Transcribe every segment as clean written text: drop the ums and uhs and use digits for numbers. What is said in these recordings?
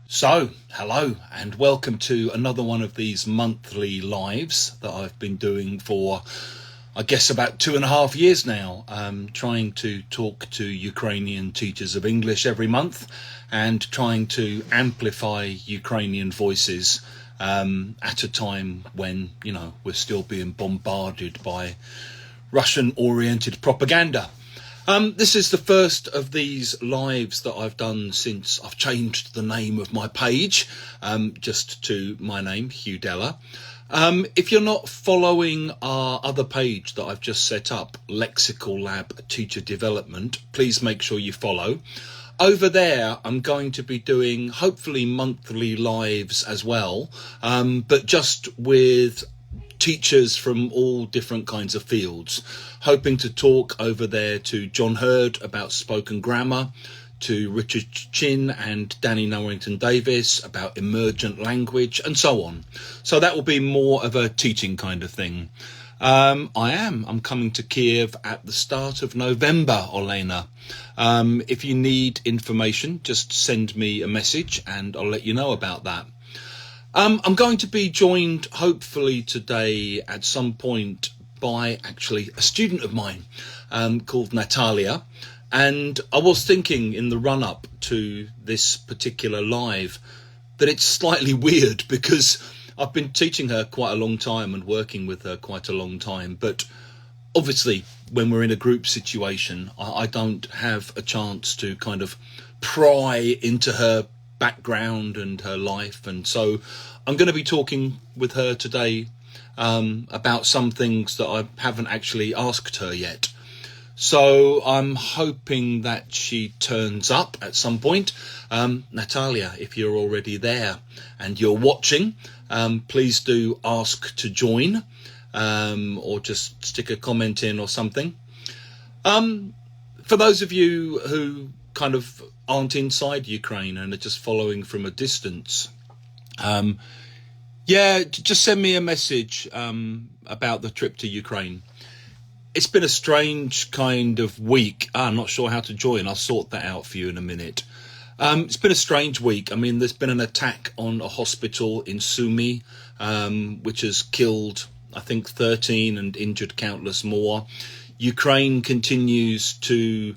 So, hello and welcome to another one of these monthly lives that I've been doing for, I guess, about 2.5 years now. Trying to talk to Ukrainian teachers of English every month and trying to amplify Ukrainian voices at a time when, we're still being bombarded by Russian-oriented propaganda. This is the first of these lives that I've done since I've changed the name of my page, just to my name, Hugh Della. If you're not following our other page that I've just set up, Lexical Lab Teacher Development, please make sure you follow. Over there, I'm going to be doing hopefully monthly lives as well, but just with teachers from all different kinds of fields, hoping to talk over there to John Hurd about spoken grammar, to Richard Chin and Danny Norrington Davis about emergent language, and so on. So that will be more of a teaching kind of thing. I'm coming to Kiev at the start of November, Olena. If you need information, just send me a message and I'll let you know about that. I'm going to be joined, hopefully today at some point, by actually a student of mine called Nataliia. And I was thinking in the run-up to this particular live that it's slightly weird because I've been teaching her quite a long time and working with her quite a long time. But obviously, when we're in a group situation, I don't have a chance to kind of pry into her background and her life, and so I'm going to be talking with her today about some things that I haven't actually asked her yet. So I'm hoping that she turns up at some point. Nataliia, if you're already there and you're watching, please do ask to join, or just stick a comment in or something. For those of you who kind of aren't inside Ukraine and are just following from a distance, just send me a message about the trip to Ukraine. It's been a strange kind of week. I'm not sure how to join. I'll sort that out for you in a minute. It's been a strange week. I mean, there's been an attack on a hospital in Sumy, which has killed, I think, 13 and injured countless more. Ukraine continues to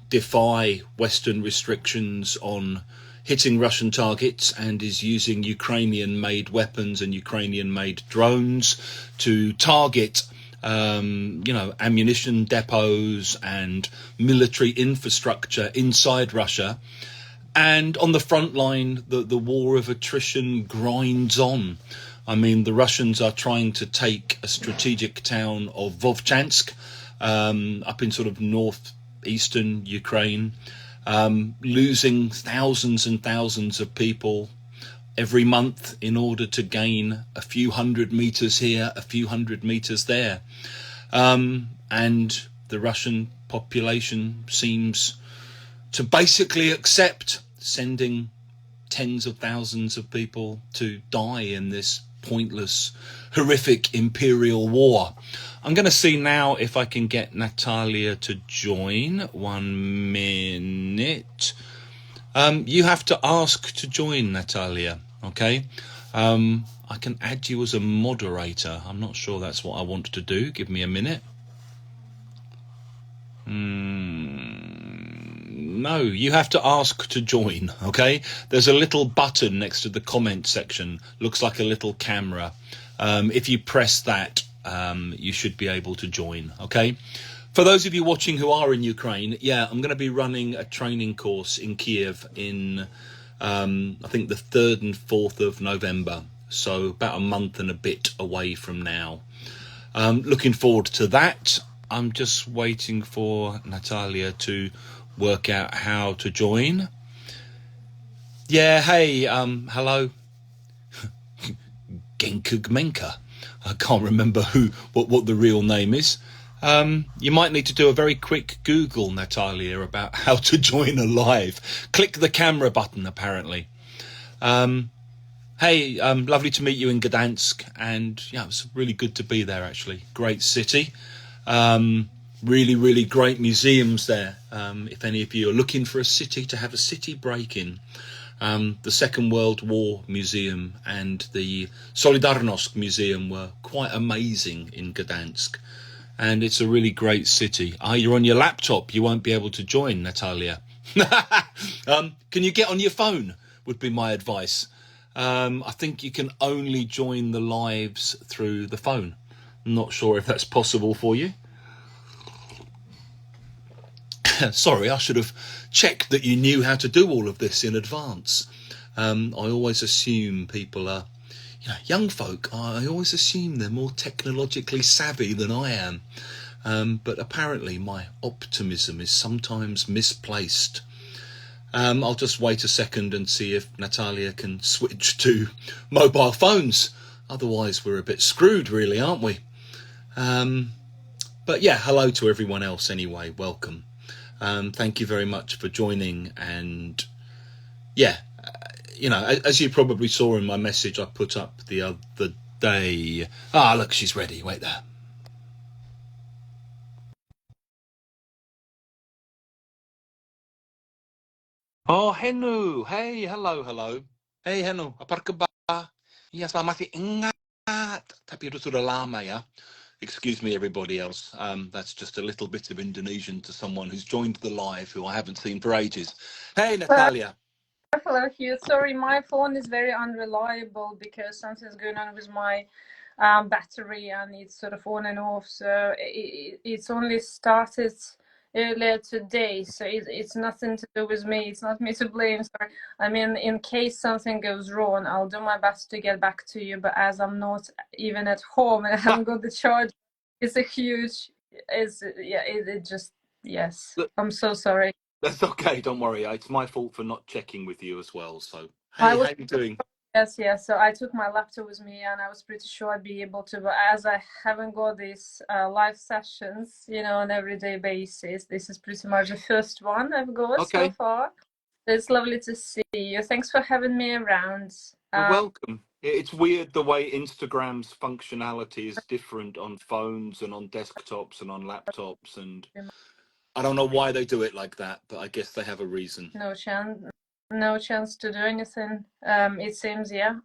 defy Western restrictions on hitting Russian targets and is using Ukrainian-made weapons and Ukrainian-made drones to target, ammunition depots and military infrastructure inside Russia. And on the front line, the war of attrition grinds on. I mean, the Russians are trying to take a strategic town of Vovchansk, up in sort of northeastern Ukraine, losing thousands and thousands of people every month in order to gain a few hundred meters here, a few hundred meters there. And the Russian population seems to basically accept sending tens of thousands of people to die in this pointless, horrific imperial war. I'm going to see now if I can get Nataliia to join. 1 minute. You have to ask to join, Nataliia, okay? I can add you as a moderator. I'm not sure that's what I want to do. Give me a minute. No, you have to ask to join, okay? There's a little button next to the comment section. Looks like a little camera. If you press that, you should be able to join, okay? For those of you watching who are in Ukraine, I'm going to be running a training course in Kiev in, I think, the 3rd and 4th of November. So about a month and a bit away from now. Looking forward to that. I'm just waiting for Nataliia to work out how to join. Hey, hello. Genkugmenka. I can't remember what the real name is. You might need to do a very quick Google, Nataliia, about how to join a live. Click the camera button, apparently. Hey, lovely to meet you in Gdansk, and it was really good to be there, actually. Great city. Really, really great museums there. If any of you are looking for a city to have a city break in, The Second World War Museum and the Solidarność Museum were quite amazing in Gdansk. And it's a really great city. You're on your laptop. You won't be able to join, Nataliia. Can you get on your phone, would be my advice. I think you can only join the lives through the phone. I'm not sure if that's possible for you. Sorry, I should have checked that you knew how to do all of this in advance. I always assume people are, young folk, I always assume they're more technologically savvy than I am. But apparently my optimism is sometimes misplaced. I'll just wait a second and see if Nataliia can switch to mobile phones. Otherwise, we're a bit screwed, really, aren't we? But yeah, hello to everyone else anyway. Welcome. Thank you very much for joining. And yeah, as you probably saw in my message I put up the other day. Look, she's ready. Wait there. Oh, Henu. Hey, hello. Hey, Henu. Apa kabar? Iya, selamat ingat. Tapi itu sudah lama ya. Excuse me, everybody else. That's just a little bit of Indonesian to someone who's joined the live who I haven't seen for ages. Hey, Nataliia. Hello, Hugh. Sorry, my phone is very unreliable because something's going on with my battery and it's sort of on and off. So it's only started earlier today. So it's nothing to do with me. It's not me to blame. Sorry. I mean, in case something goes wrong, I'll do my best to get back to you. But as I'm not even at home and I haven't got the charge, it's a huge. It just yes. Look, I'm so sorry. that's okay. Don't worry. It's my fault for not checking with you as well. So, hey, how you doing? Yes. So I took my laptop with me and I was pretty sure I'd be able to, but as I haven't got these live sessions, on an everyday basis, this is pretty much the first one I've got so far. It's lovely to see you. Thanks for having me around. You're welcome. It's weird the way Instagram's functionality is different on phones and on desktops and on laptops, and I don't know why they do it like that, but I guess they have a reason. No chance to do anything, it seems, yeah.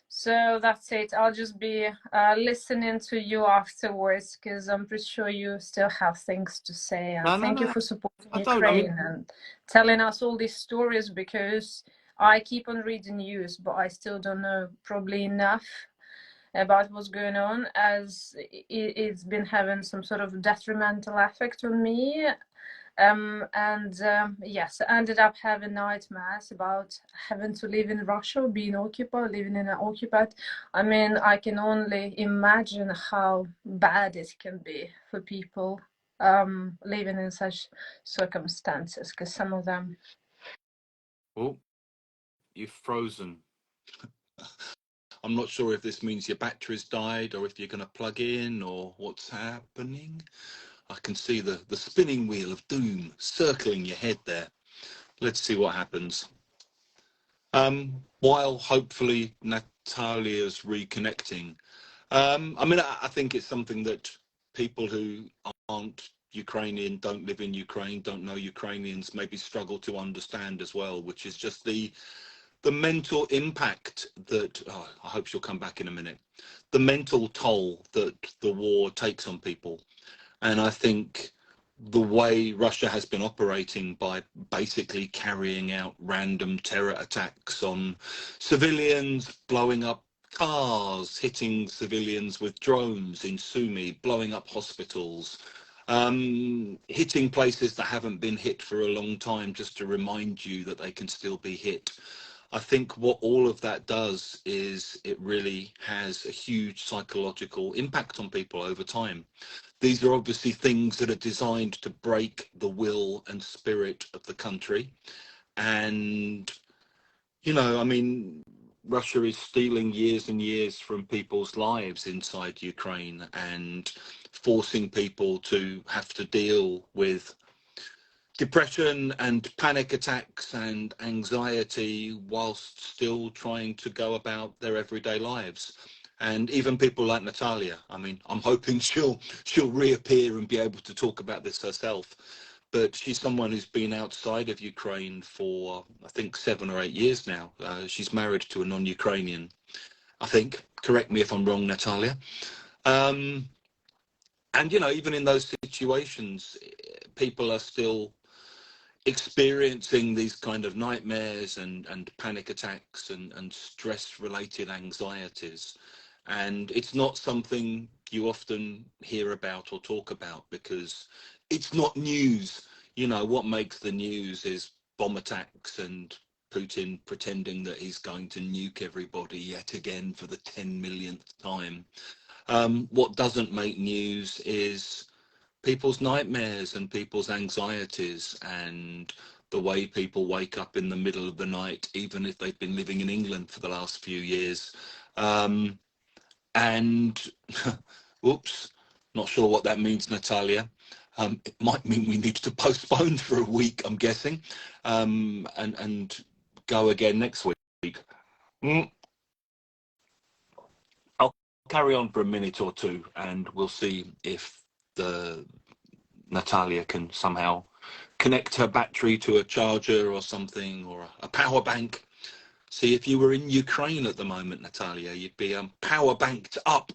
So that's it. I'll just be listening to you afterwards because I'm pretty sure you still have things to say. And thank you for supporting Ukraine and telling us all these stories, because I keep on reading news, but I still don't know probably enough about what's going on, as it's been having some sort of detrimental effect on me. Yes, I ended up having nightmares about having to live in Russia, being occupied, living in an occupied. I mean, I can only imagine how bad it can be for people living in such circumstances, because some of them. Oh, you've frozen. I'm not sure if this means your battery's died or if you're going to plug in or what's happening. I can see the spinning wheel of doom circling your head there. Let's see what happens. While hopefully Natalia's reconnecting. I think it's something that people who aren't Ukrainian, don't live in Ukraine, don't know Ukrainians, maybe struggle to understand as well, which is just the mental impact that, I hope she'll come back in a minute, the mental toll that the war takes on people. And I think the way Russia has been operating by basically carrying out random terror attacks on civilians, blowing up cars, hitting civilians with drones in Sumy, blowing up hospitals, hitting places that haven't been hit for a long time just to remind you that they can still be hit. I think what all of that does is it really has a huge psychological impact on people over time. These are obviously things that are designed to break the will and spirit of the country. And, Russia is stealing years and years from people's lives inside Ukraine and forcing people to have to deal with depression and panic attacks and anxiety whilst still trying to go about their everyday lives. And even people like Nataliia, I'm hoping she'll reappear and be able to talk about this herself. but she's someone who's been outside of Ukraine for, I think, 7 or 8 years now. She's married to a non-Ukrainian, I think. Correct me if I'm wrong, Nataliia. And, you know, even in those situations, people are still experiencing these kind of nightmares and panic attacks and stress-related anxieties. And it's not something you often hear about or talk about because it's not news. You know, what makes the news is bomb attacks and Putin pretending that he's going to nuke everybody yet again for the 10 millionth time. What doesn't make news is people's nightmares and people's anxieties and the way people wake up in the middle of the night, even if they've been living in England for the last few years. And oops, not sure what that means, Nataliia. It might mean we need to postpone for a week, I'm guessing, and go again next week. I'll carry on for a minute or two and we'll see if Nataliia can somehow connect her battery to a charger or something, or a power bank. See, if you were in Ukraine at the moment, Nataliia, you'd be power banked up,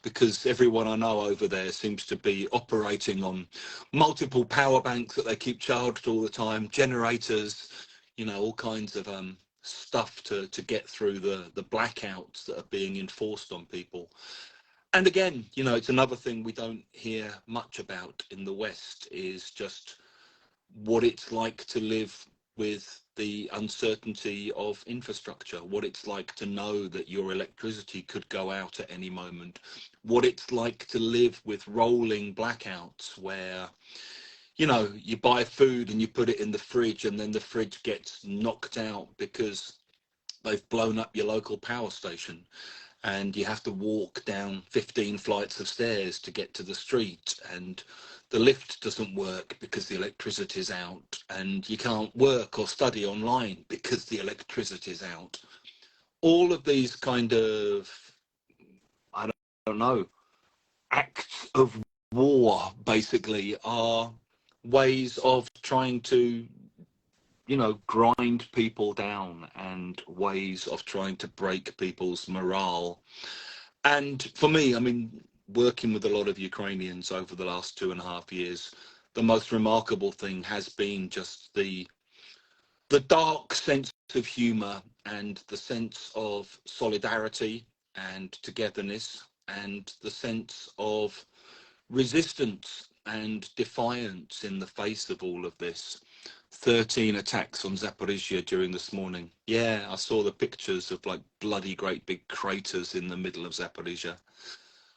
because everyone I know over there seems to be operating on multiple power banks that they keep charged all the time, generators, you know, all kinds of stuff to get through the blackouts that are being enforced on people. And again, you know, it's another thing we don't hear much about in the West, is just what it's like to live with the uncertainty of infrastructure, what it's like to know that your electricity could go out at any moment, what it's like to live with rolling blackouts where, you know, you buy food and you put it in the fridge and then the fridge gets knocked out because they've blown up your local power station, and you have to walk down 15 flights of stairs to get to the street, and the lift doesn't work because the electricity's out, and you can't work or study online because the electricity's out. All of these kind of, I don't know, acts of war basically are ways of trying to, you know, grind people down, and ways of trying to break people's morale. And for me, I mean, working with a lot of Ukrainians over the last 2.5 years, the most remarkable thing has been just the dark sense of humor and the sense of solidarity and togetherness and the sense of resistance and defiance in the face of all of this. 13 attacks on Zaporizhia during this morning. Yeah, I saw the pictures of like bloody great big craters in the middle of Zaporizhia.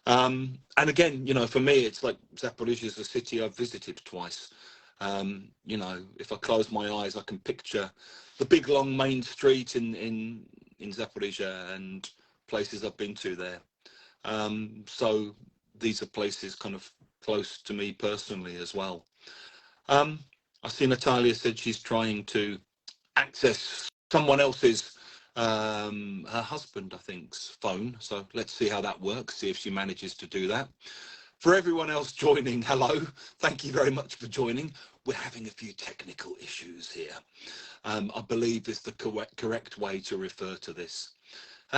And again, you know, for me, it's like Zaporizhia is a city I've visited twice. You know, if I close my eyes, I can picture the big long main street in Zaporizhia and places I've been to there. So these are places kind of close to me personally as well. I see Nataliia said she's trying to access someone else's, her husband, I think's phone. So let's see how that works, see if she manages to do that. For everyone else joining, hello. Thank you very much for joining. We're having a few technical issues here. I believe is the correct way to refer to this.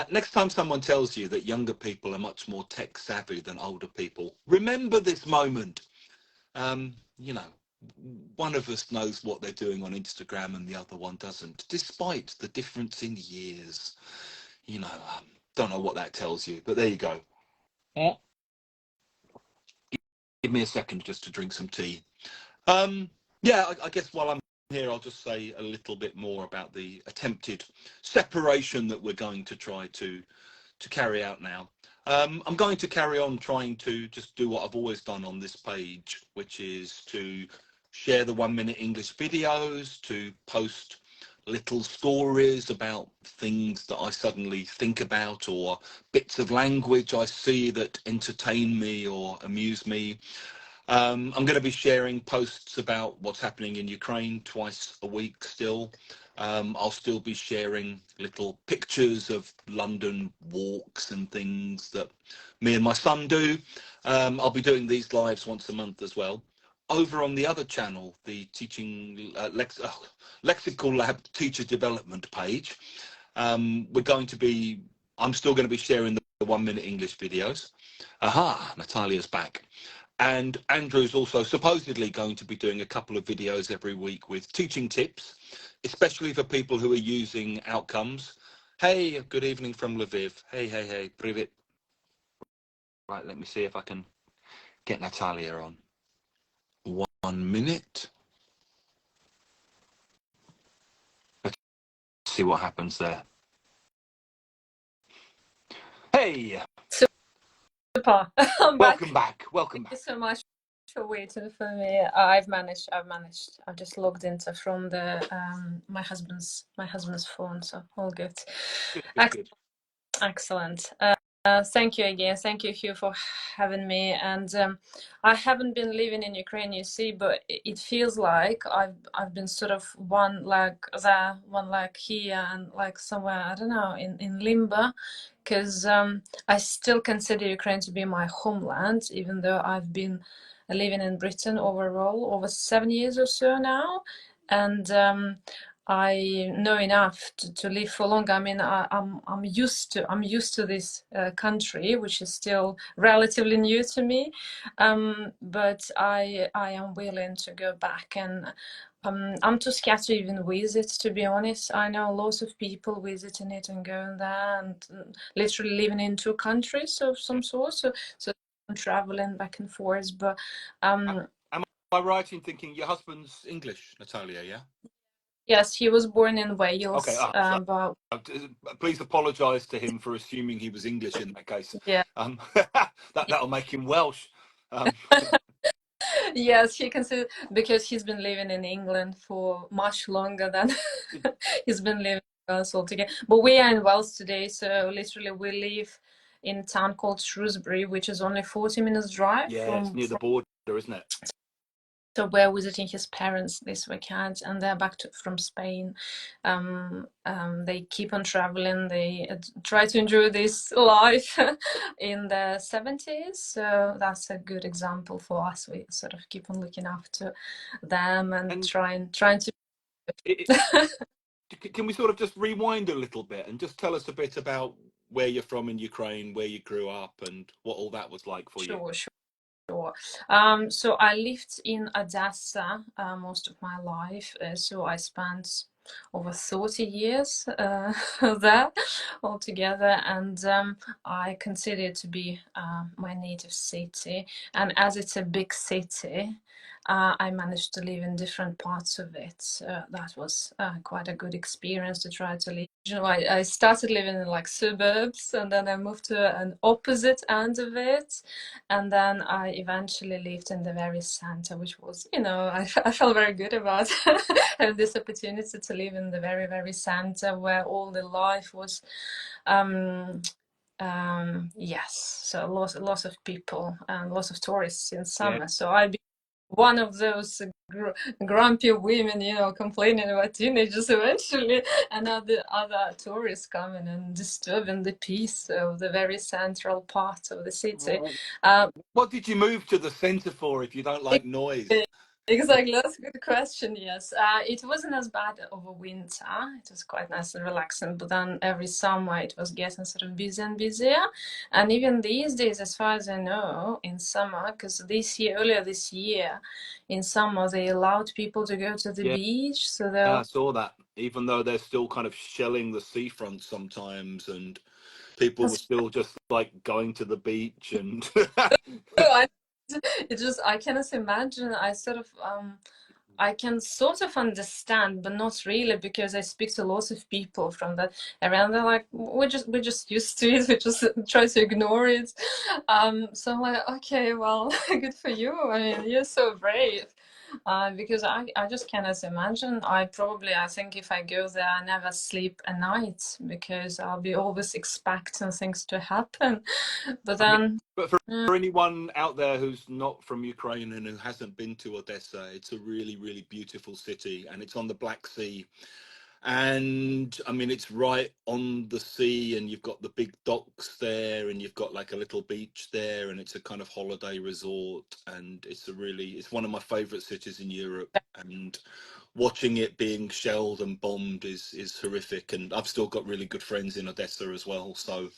Next time someone tells you that younger people are much more tech savvy than older people, remember this moment. You know, one of us knows what they're doing on Instagram and the other one doesn't, despite the difference in years. You know, don't know what that tells you, but there you go. Give me a second just to drink some tea. Yeah, I guess while I'm here, I'll just say a little bit more about the attempted separation that we're going to try to carry out now. I'm going to carry on trying to just do what I've always done on this page, which is to share the 1-minute English videos, to post little stories about things that I suddenly think about, or bits of language I see that entertain me or amuse me. I'm going to be sharing posts about what's happening in Ukraine twice a week still. I'll still be sharing little pictures of London walks and things that me and my son do. I'll be doing these lives once a month as well. over on the other channel, the teaching lexical lab teacher development page, we're going to be, I'm still going to be sharing the 1 minute English videos. Aha, Natalia's back. And Andrew's also supposedly going to be doing a couple of videos every week with teaching tips, especially for people who are using outcomes. Hey, good evening from Lviv. Hey, privet. Right, let me see if I can get Natalia on. 1 minute. Let's see what happens there. Hey, Super. I'm welcome back. back. Welcome back. Thank you so much for waiting for me. I've managed. I've just logged into from the my husband's phone, so all good. Good. Excellent. Thank you again. Thank you, Hugh, for having me. And I haven't been living in Ukraine, you see, but it feels like I've been sort of one leg there, one leg here, and like somewhere, I don't know, in limbo, because I still consider Ukraine to be my homeland, even though I've been living in Britain overall over 7 years or so now. And I know enough to live for long. I mean, I'm used to this country, which is still relatively new to me, but I am willing to go back, and I'm too scared to even visit, to be honest. I know lots of people visiting it and going there, and literally living in two countries of some sort. So I'm traveling back and forth, but Am I right in thinking your husband's English, Natalia? Yeah. yes, he was born in Wales, Okay. but Please apologise to him for assuming he was English in that case. yeah. That'll make him Welsh. Yes, he consider, because he's been living in England for much longer than he's been living in Wales altogether. But we are in Wales today, so literally we live in a town called Shrewsbury, which is only 40 minutes drive Yeah, it's near the border, isn't it? So we're visiting his parents this weekend, and they're back from Spain. They keep on traveling. They try to enjoy this life in the 70s. So that's a good example for us. We sort of keep on looking after them and trying to. Can we sort of just rewind a little bit and just tell us a bit about where you're from in Ukraine, where you grew up, and what all that was like for you? Sure. So I lived in Odessa most of my life. So I spent over 30 years there altogether, and I consider it to be my native city. And as it's a big city, I managed to live in different parts of it. That was quite a good experience to try to live. You know, I started living in like suburbs, and then I moved to an opposite end of it, and then I eventually lived in the very center, which was, you know, I felt very good about having this opportunity to live in the very, very center where all the life was. Yes, so lots of people and lots of tourists in summer. Yeah. So I'd be one of those grumpy women, you know, complaining about teenagers eventually, and other tourists coming and disturbing the peace of the very central part of the city. What did you move to the centre for if you don't like noise? Exactly, that's a good question. Yes, it wasn't as bad over winter. It was quite nice and relaxing, but then every summer it was getting sort of busier and busier. And even these days, as far as I know, in summer, because earlier this year, in summer they allowed people to go to the beach. So I saw that. Even though they're still kind of shelling the seafront sometimes, and people were still just like going to the beach and. I cannot imagine. I can sort of understand, but not really, because I speak to lots of people from that around. They're like, we're just used to it. We just try to ignore it. So I'm like, okay, well, good for you. I mean, you're so brave. Because I just cannot imagine. I think if I go there, I never sleep a night because I'll be always expecting things to happen. But then. But for anyone out there who's not from Ukraine and who hasn't been to Odessa, it's a really, really beautiful city, and it's on the Black Sea. And I mean, it's right on the sea, and you've got the big docks there, and you've got like a little beach there, and it's a kind of holiday resort, and it's one of my favorite cities in Europe. And watching it being shelled and bombed is horrific. And I've still got really good friends in Odessa as well, so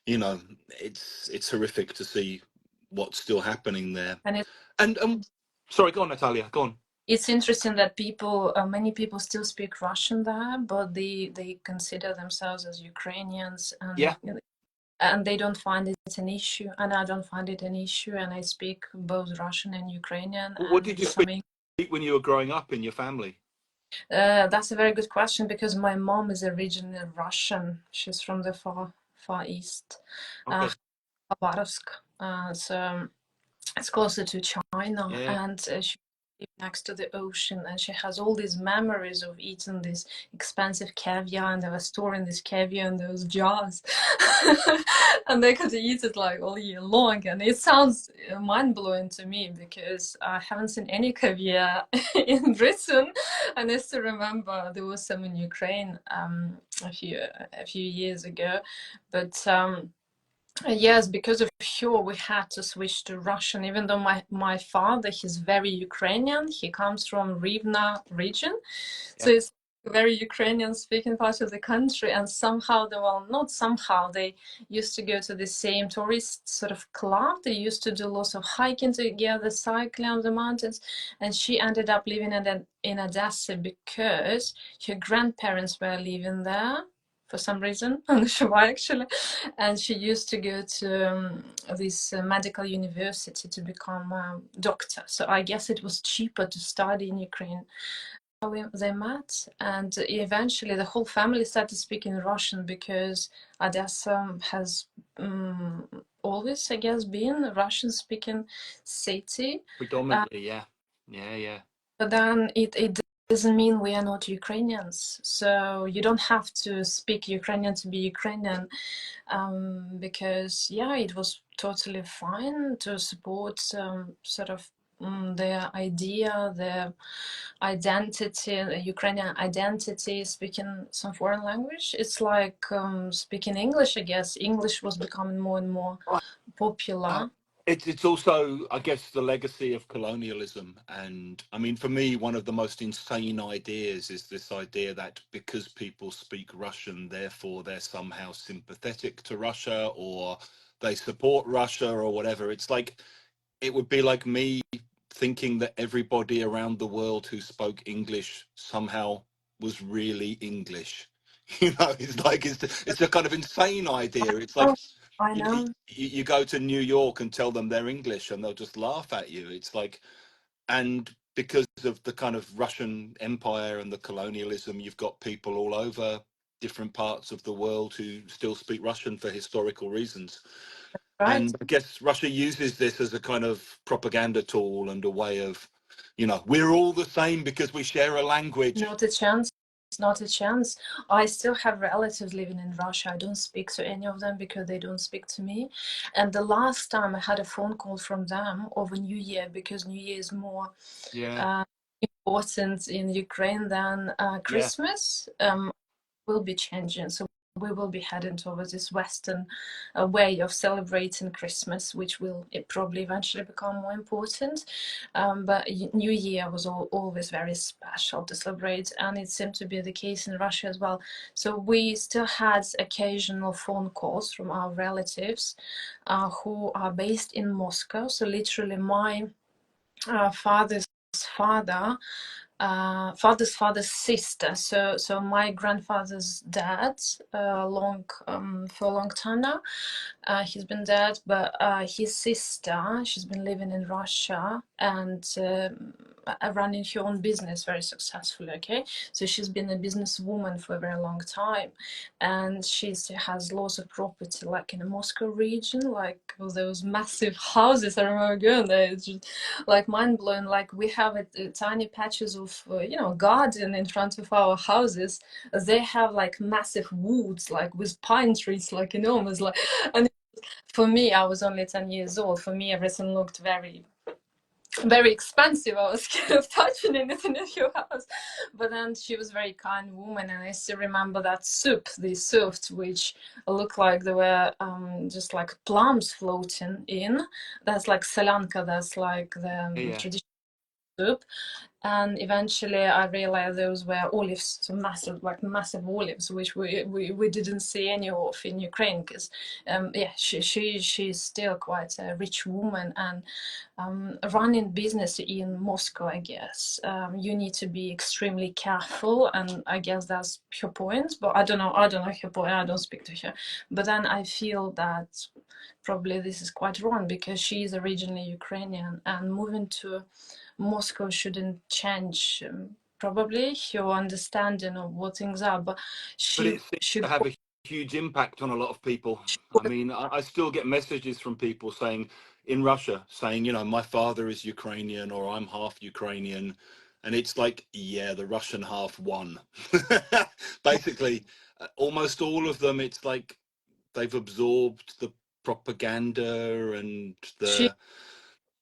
you know, it's horrific to see what's still happening there. And And sorry, go on, Natalia, go on. it's interesting that many people still speak Russian there, but they consider themselves as Ukrainians, Yeah. and they don't find it an issue, and I don't find it an issue, and I speak both Russian and Ukrainian What did and you some. speak when you were growing up in your family? That's a very good question because my mom is originally Russian. She's from the far east, Okay. Khabarovsk. So it's closer to China, Yeah. and she lives next to the ocean, and she has all these memories of eating this expensive caviar, and they were storing this caviar in those jars, and they could eat it like all year long. And it sounds mind-blowing to me because I haven't seen any caviar in Britain, and I still remember there was some in Ukraine a few years ago, but. Yes, because of sure we had to switch to Russian, even though my father, he's very Ukrainian. He comes from Rivne region. Yeah. So it's a very Ukrainian speaking part of the country. And somehow not somehow, they used to go to the same tourist sort of club. They used to do lots of hiking together, cycling on the mountains. And she ended up living in Odessa because her grandparents were living there for some reason. I'm not sure why actually. And she used to go to this medical university to become a doctor. So I guess it was cheaper to study in Ukraine. They met, and eventually the whole family started speaking Russian because Odessa has always, I guess, been a Russian-speaking city. Predominantly, yeah. Yeah, yeah. But then it doesn't mean we are not Ukrainians. So you don't have to speak Ukrainian to be Ukrainian, because yeah, it was totally fine to support sort of their idea, their identity, the Ukrainian identity, speaking some foreign language. It's like speaking English, I guess. English was becoming more and more Right. popular. It's also, I guess, the legacy of colonialism. And I mean, for me, one of the most insane ideas is this idea that because people speak Russian, therefore they're somehow sympathetic to Russia or they support Russia or whatever. It's like, it would be like me thinking that everybody around the world who spoke English somehow was really English. It's like it's a kind of insane idea. It's like Oh, I you, know. you go to New York and tell them they're English and they'll just laugh at you. It's like, and because of the kind of Russian Empire and the colonialism, you've got people all over different parts of the world who still speak Russian for historical reasons. Right. And I guess Russia uses this as a kind of propaganda tool and a way of, we're all the same because we share a language. Not a chance. Not a chance. I still have relatives living in Russia. I don't speak to any of them because they don't speak to me. And the last time I had a phone call from them over New Year, because New Year is more Yeah, uh, important in Ukraine than yeah. Christmas, will be changing. So we will be heading towards this Western way of celebrating Christmas, which will probably eventually become more important. But New Year was always very special to celebrate, and it seemed to be the case in Russia as well. So we still had occasional phone calls from our relatives who are based in Moscow. So literally, my father's father father's sister. So my grandfather's dad, for a long time now. He's been dead, but his sister, she's been living in Russia and running her own business very successfully. Okay, so she's been a businesswoman for a very long time, and she has lots of property, like in the Moscow region, like those massive houses. I remember going there; it's just like mind blowing. Like we have tiny patches of garden in front of our houses. They have like massive woods, like with pine trees, like enormous, and for me, I was only 10 years old. For me, everything looked very very expensive. I was scared of touching anything in her house. But then she was a very kind woman, and I still remember that soup, these soups, which looked like they were just like plums floating in. That's like solanka, that's like the Yeah. traditional soup. And eventually I realized those were olives, so massive, like massive olives, which we didn't see any of in Ukraine, because yeah, she's still quite a rich woman, and running business in Moscow, I guess you need to be extremely careful, and I guess that's her point. But I don't know her point. I don't speak to her, but then I feel that probably this is quite wrong, because she is originally Ukrainian, and moving to Moscow shouldn't change probably your understanding of what things are, but But she it seems should. to have a huge impact on a lot of people. I mean, I still get messages from people saying in Russia, saying, you know, my father is Ukrainian or I'm half Ukrainian. And it's like, yeah, the Russian half won. Basically, almost all of them, it's like they've absorbed the propaganda and She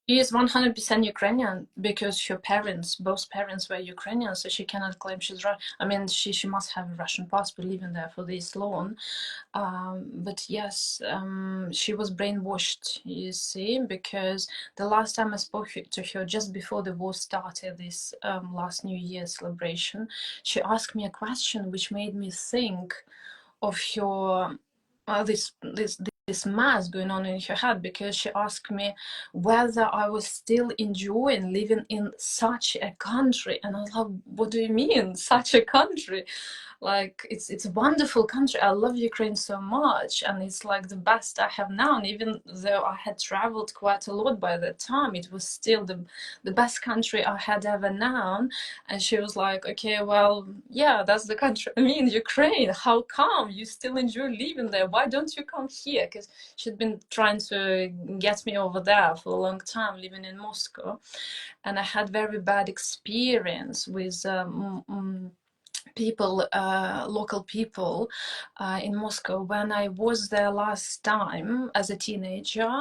the. is 100% Ukrainian, because her parents, both parents were Ukrainian, so she cannot claim she's Russian. I mean, she must have a Russian passport living there for this long. But yes, she was brainwashed, you see, because the last time I spoke to her, just before the war started, this last New Year celebration, she asked me a question which made me think of her this mass going on in her head, because she asked me whether I was still enjoying living in such a country, and I was like, what do you mean, such a country? Like, it's a wonderful country. I love Ukraine so much, and it's like the best I have now. And even though I had traveled quite a lot by that time, it was still the best country I had ever known. And she was like, okay, well, yeah, that's the country. I mean, Ukraine, how come you still enjoy living there? Why don't you come here? Because she'd been trying to get me over there for a long time, living in Moscow. And I had very bad experience with people, local people in Moscow. When I was there last time as a teenager,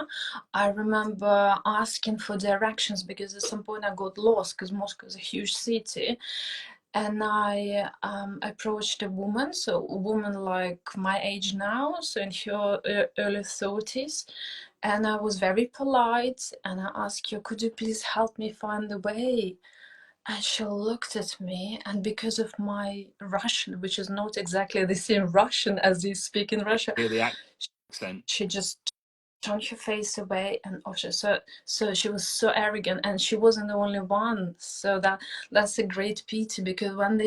I remember asking for directions, because at some point I got lost, because Moscow is a huge city. And I approached a woman, so a woman like my age now, so in her early 30s. And I was very polite, and I asked her, could you please help me find the way? And she looked at me, and because of my Russian, which is not exactly the same Russian as they speak in Russia, Hear the accent. she just turned her face away, and so she was so arrogant, and she wasn't the only one. So that's a great pity, because when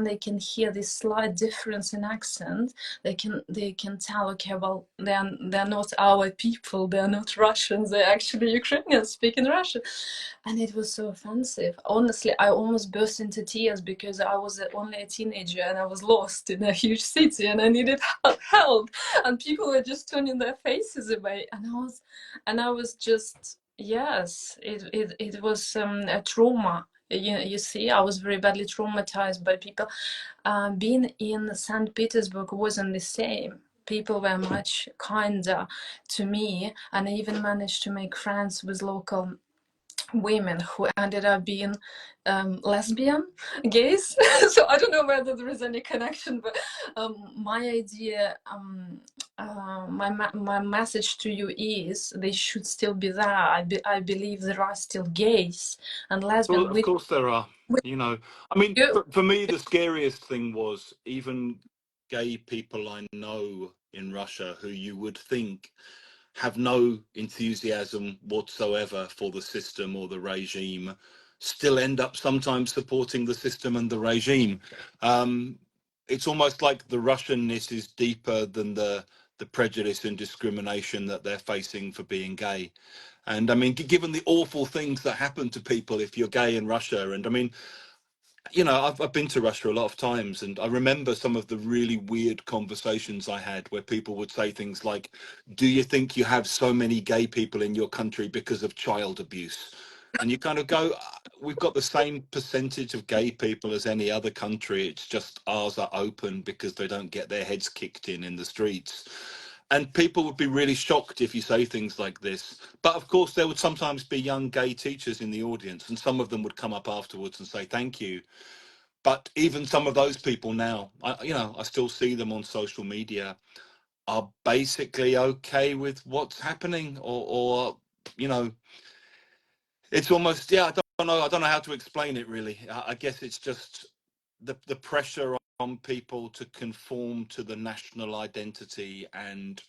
they can hear this slight difference in accent, they can tell, okay, well, they're not our people, they're not Russians, they're actually Ukrainians speaking Russian. And it was so offensive. Honestly, I almost burst into tears, because I was only a teenager and I was lost in a huge city and I needed help, and people were just turning their faces away, and I was just, yes, it was a trauma. You see, I was very badly traumatized by people. Being in St. Petersburg wasn't the same. People were much kinder to me, and I even managed to make friends with local women who ended up being lesbian, gays. So I don't know whether there is any connection, but my idea, my message to you is they should still be there. I believe there are still gays and Well, lesbian of with course there are. You know, I mean, you. for me, the scariest thing was even gay people I know in Russia who you would think have no enthusiasm whatsoever for the system or the regime still end up sometimes supporting the system and the regime. Um, it's almost like the Russianness is deeper than the prejudice and discrimination that they're facing for being gay. And I mean, given the awful things that happen to people if you're gay in Russia, and I mean, you know, I've been to Russia a lot of times, and I remember some of the really weird conversations I had where people would say things like, "Do you think you have so many gay people in your country because of child abuse?" And you kind of go, "We've got the same percentage of gay people as any other country. It's just ours are open because they don't get their heads kicked in the streets." and people would be really shocked if you say things like this. But of course, there would sometimes be young gay teachers in the audience, and some of them would come up afterwards and say thank you. But even some of those people now, I still see them on social media, are basically okay with what's happening, or you know, it's almost, yeah. I don't know how to explain it really. I guess it's just the pressure on people to conform to the national identity, and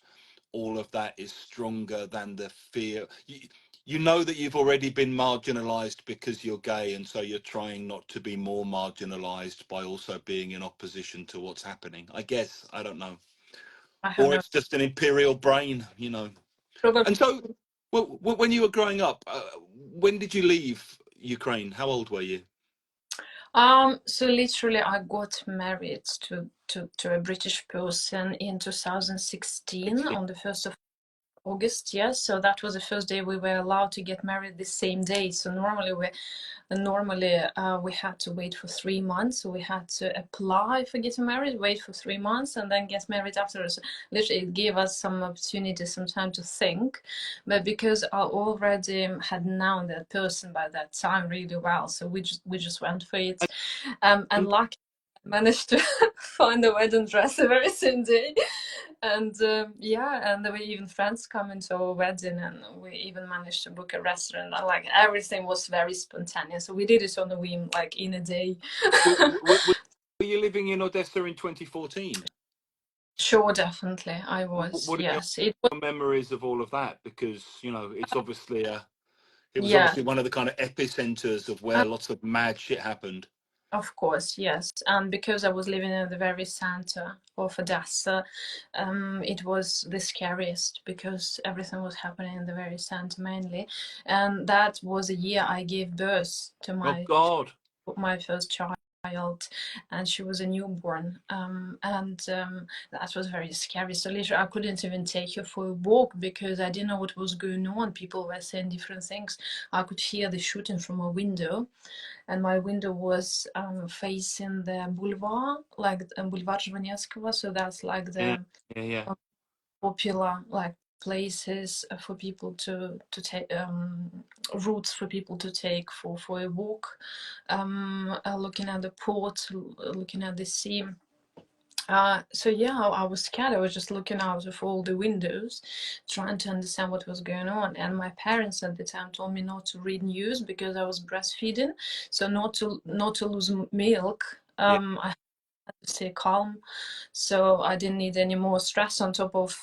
all of that is stronger than the fear. You know that you've already been marginalized because you're gay, and so you're trying not to be more marginalized by also being in opposition to what's happening. I guess, I don't know. I have Or no it's just an imperial brain, you know. probably. And so, when you were growing up, when did you leave Ukraine? How old were you? So literally I got married to a British person in 2016 on the 1st of August. Yes, so that was the first day we were allowed to get married the same day. So normally we had to wait for 3 months. So we had to apply for getting married, wait for 3 months, and then get married afterwards. Literally, it gave us some opportunity, some time to think. But because I already had known that person by that time really well, so we just went for it. And luckily, I managed to find a wedding dress the very same day. And yeah, and there were even friends coming to our wedding, and we even managed to book a restaurant. And, like, everything was very spontaneous. So we did it on a whim, like in a day. Were you living in Odessa in 2014? Sure, definitely, I was. What are Yes, it was. your memories of all of that? Because it's obviously it was Yeah, obviously one of the kind of epicenters of where lots of mad shit happened. of course, yes. And because I was living in the very center of Odessa, it was the scariest because everything was happening in the very center mainly. And that was a year I gave birth to Oh my God. first child, and she was a newborn, and that was very scary. So later I couldn't even take her for a walk because I didn't know what was going on. People were saying different things. I could hear the shooting from a window, and my window was facing the boulevard, like Boulevard Zhvanevskого. So that's like Yeah, the yeah, yeah. popular, like, places for people to take, routes for people to take for a walk, looking at the port, looking at the sea. So yeah, I was scared. I was just looking out of all the windows, trying to understand what was going on. And my parents at the time told me not to read news because I was breastfeeding, so not to lose milk. Yeah. I had to stay calm, so I didn't need any more stress on top of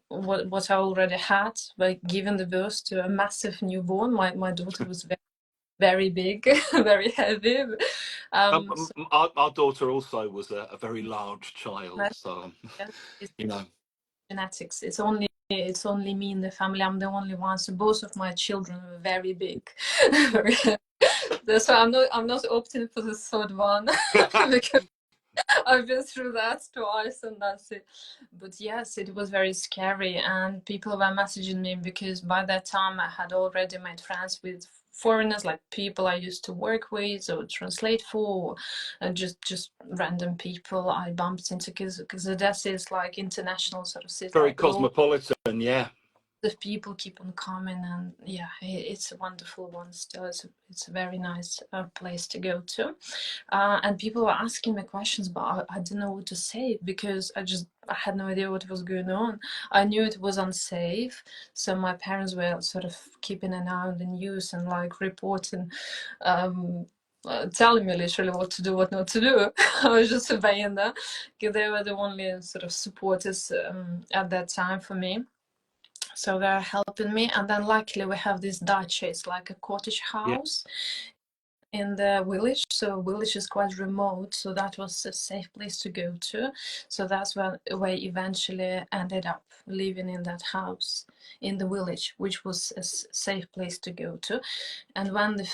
what I already had by giving the birth to a massive newborn. My daughter was very, very big, very heavy. So Our daughter also was a very large child, so it's you know. genetics. It's only me in the family. I'm the only one. So both of my children were very big, very heavy. So I'm not opting for the third one because I've been through that twice, and that's it. But yes, it was very scary, and people were messaging me because by that time I had already made friends with foreigners, like people I used to work with or translate for, and just random people I bumped into, because Odessa is like international sort of city, Very like lots cosmopolitan, yeah. of people keep on coming, and yeah, it's a wonderful one still. It's a very nice place to go to. And people were asking me questions, but I didn't know what to say because I had no idea what was going on. I knew it was unsafe, so my parents were sort of keeping an eye on the news and, like, reporting, telling me literally what to do, what not to do. I was just obeying them because they were the only sort of supporters at that time for me. So they're helping me, and then luckily we have this dacha. It's like a cottage Yeah. house in the village. So village is quite remote, so that was a safe place to go to. So that's where we eventually ended up living in that house in the village, which was a safe place to go to. And when the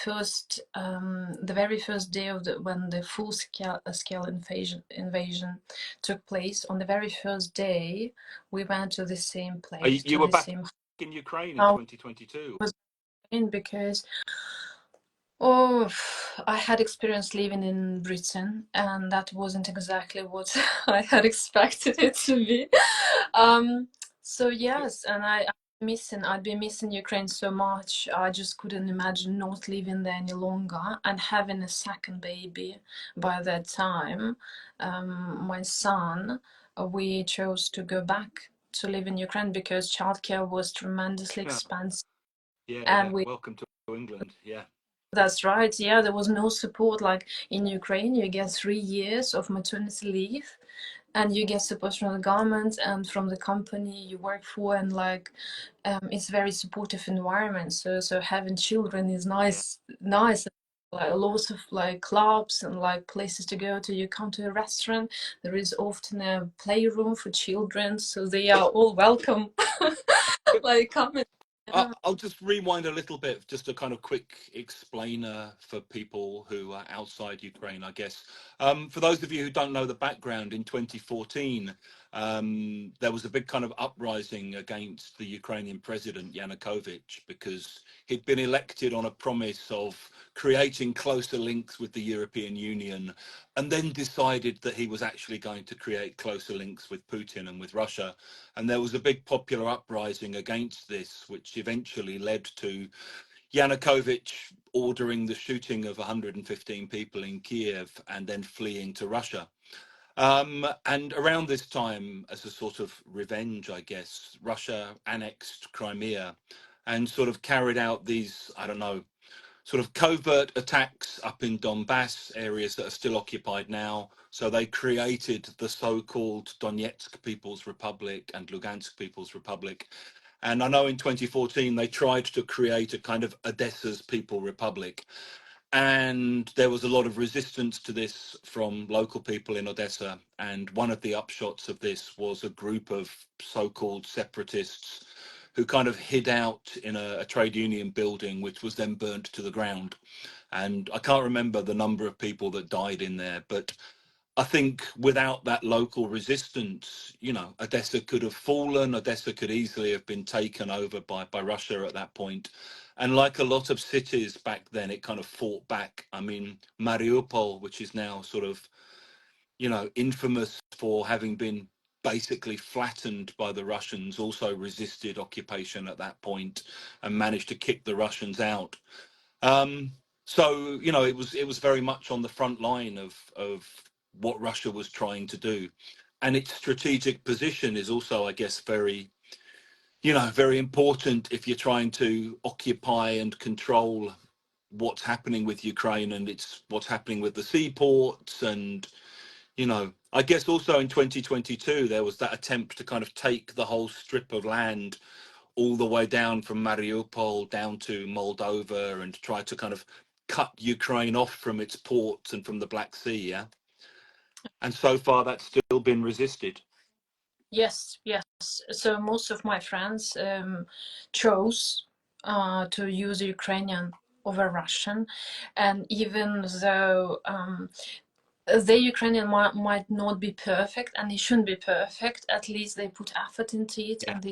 very first day of when the full scale invasion took place, on the very first day, we went to the same place, You to were the back same in Ukraine in house, 2022. because oh, I had experience living in Britain, and that wasn't exactly what I had expected it to be. Um, So yes, and I'd be missing Ukraine so much. I just couldn't imagine not living there any longer and having a second baby by that time. My son, we chose to go back to live in Ukraine because childcare was tremendously Yeah, expensive, yeah. and we Welcome to England. Yeah, that's right. Yeah, there was no support. Like in Ukraine, you get 3 years of maternity leave, and you get support from the government and from the company you work for, and like it's very supportive environment. So having children is yeah. nice. Like lots of like clubs and like places to go to. You come to a restaurant, there is often a playroom for children, so they are all welcome. Like come and I'll just rewind a little bit, just a kind of quick explainer for people who are outside Ukraine, I guess. For those of you who don't know the background, in 2014, there was a big kind of uprising against the Ukrainian president, Yanukovych, because he'd been elected on a promise of creating closer links with the European Union, and then decided that he was actually going to create closer links with Putin and with Russia. And there was a big popular uprising against this, which eventually led to Yanukovych ordering the shooting of 115 people in Kiev and then fleeing to Russia. And around this time, as a sort of revenge, I guess, Russia annexed Crimea and sort of carried out these, I don't know, sort of covert attacks up in Donbass, areas that are still occupied now. So they created the so-called Donetsk People's Republic and Lugansk People's Republic. And I know in 2014 they tried to create a kind of Odessa's People Republic. And there was a lot of resistance to this from local people in Odessa. And one of the upshots of this was a group of so-called separatists who kind of hid out in a trade union building, which was then burnt to the ground. And I can't remember the number of people that died in there, but I think without that local resistance, you know, Odessa could have fallen. Odessa could easily have been taken over by Russia at that point. And like a lot of cities back then, it kind of fought back. I mean, Mariupol, which is now sort of, you know, infamous for having been basically flattened by the Russians, also resisted occupation at that point and managed to kick the Russians out. Um, so you know, it was very much on the front line of what Russia was trying to do, and its strategic position is also, I guess, very, you know, very important if you're trying to occupy and control what's happening with Ukraine, and it's what's happening with the seaports. And you know, I guess also in 2022 there was that attempt to kind of take the whole strip of land all the way down from Mariupol down to Moldova and try to kind of cut Ukraine off from its ports and from the Black Sea, yeah? And so far that's still been resisted. yes, yes. So most of my friends chose to use Ukrainian over Russian, and even though the Ukrainian might not be perfect, and it shouldn't be perfect, at least they put effort into it Yeah, and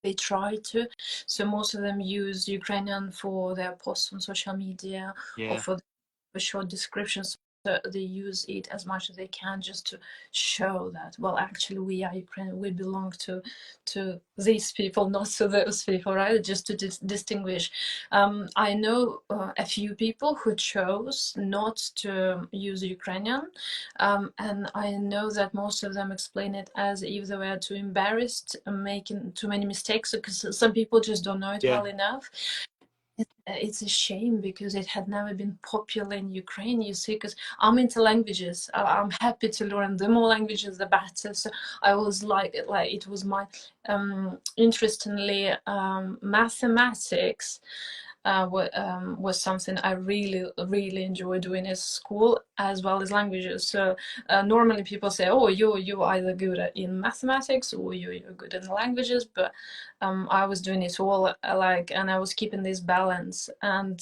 they try to. So most of them use Ukrainian for their posts on social media or yeah, for short descriptions. So they use it as much as they can just to show that, well, actually we are Ukrainian, we belong to these people, not to those people, right? Just to distinguish. I know a few people who chose not to use Ukrainian, and I know that most of them explain it as if they were too embarrassed, making too many mistakes, because some people just don't know it yeah, well enough. It's a shame because it had never been popular in Ukraine, you see, because I'm into languages. I'm happy to learn. The more languages, the better. So I was like it was my, interestingly, mathematics was something I really enjoy doing in school, as well as languages. So normally people say, "Oh, you either good in mathematics or you're good in languages," but I was doing it all, and I was keeping this balance. And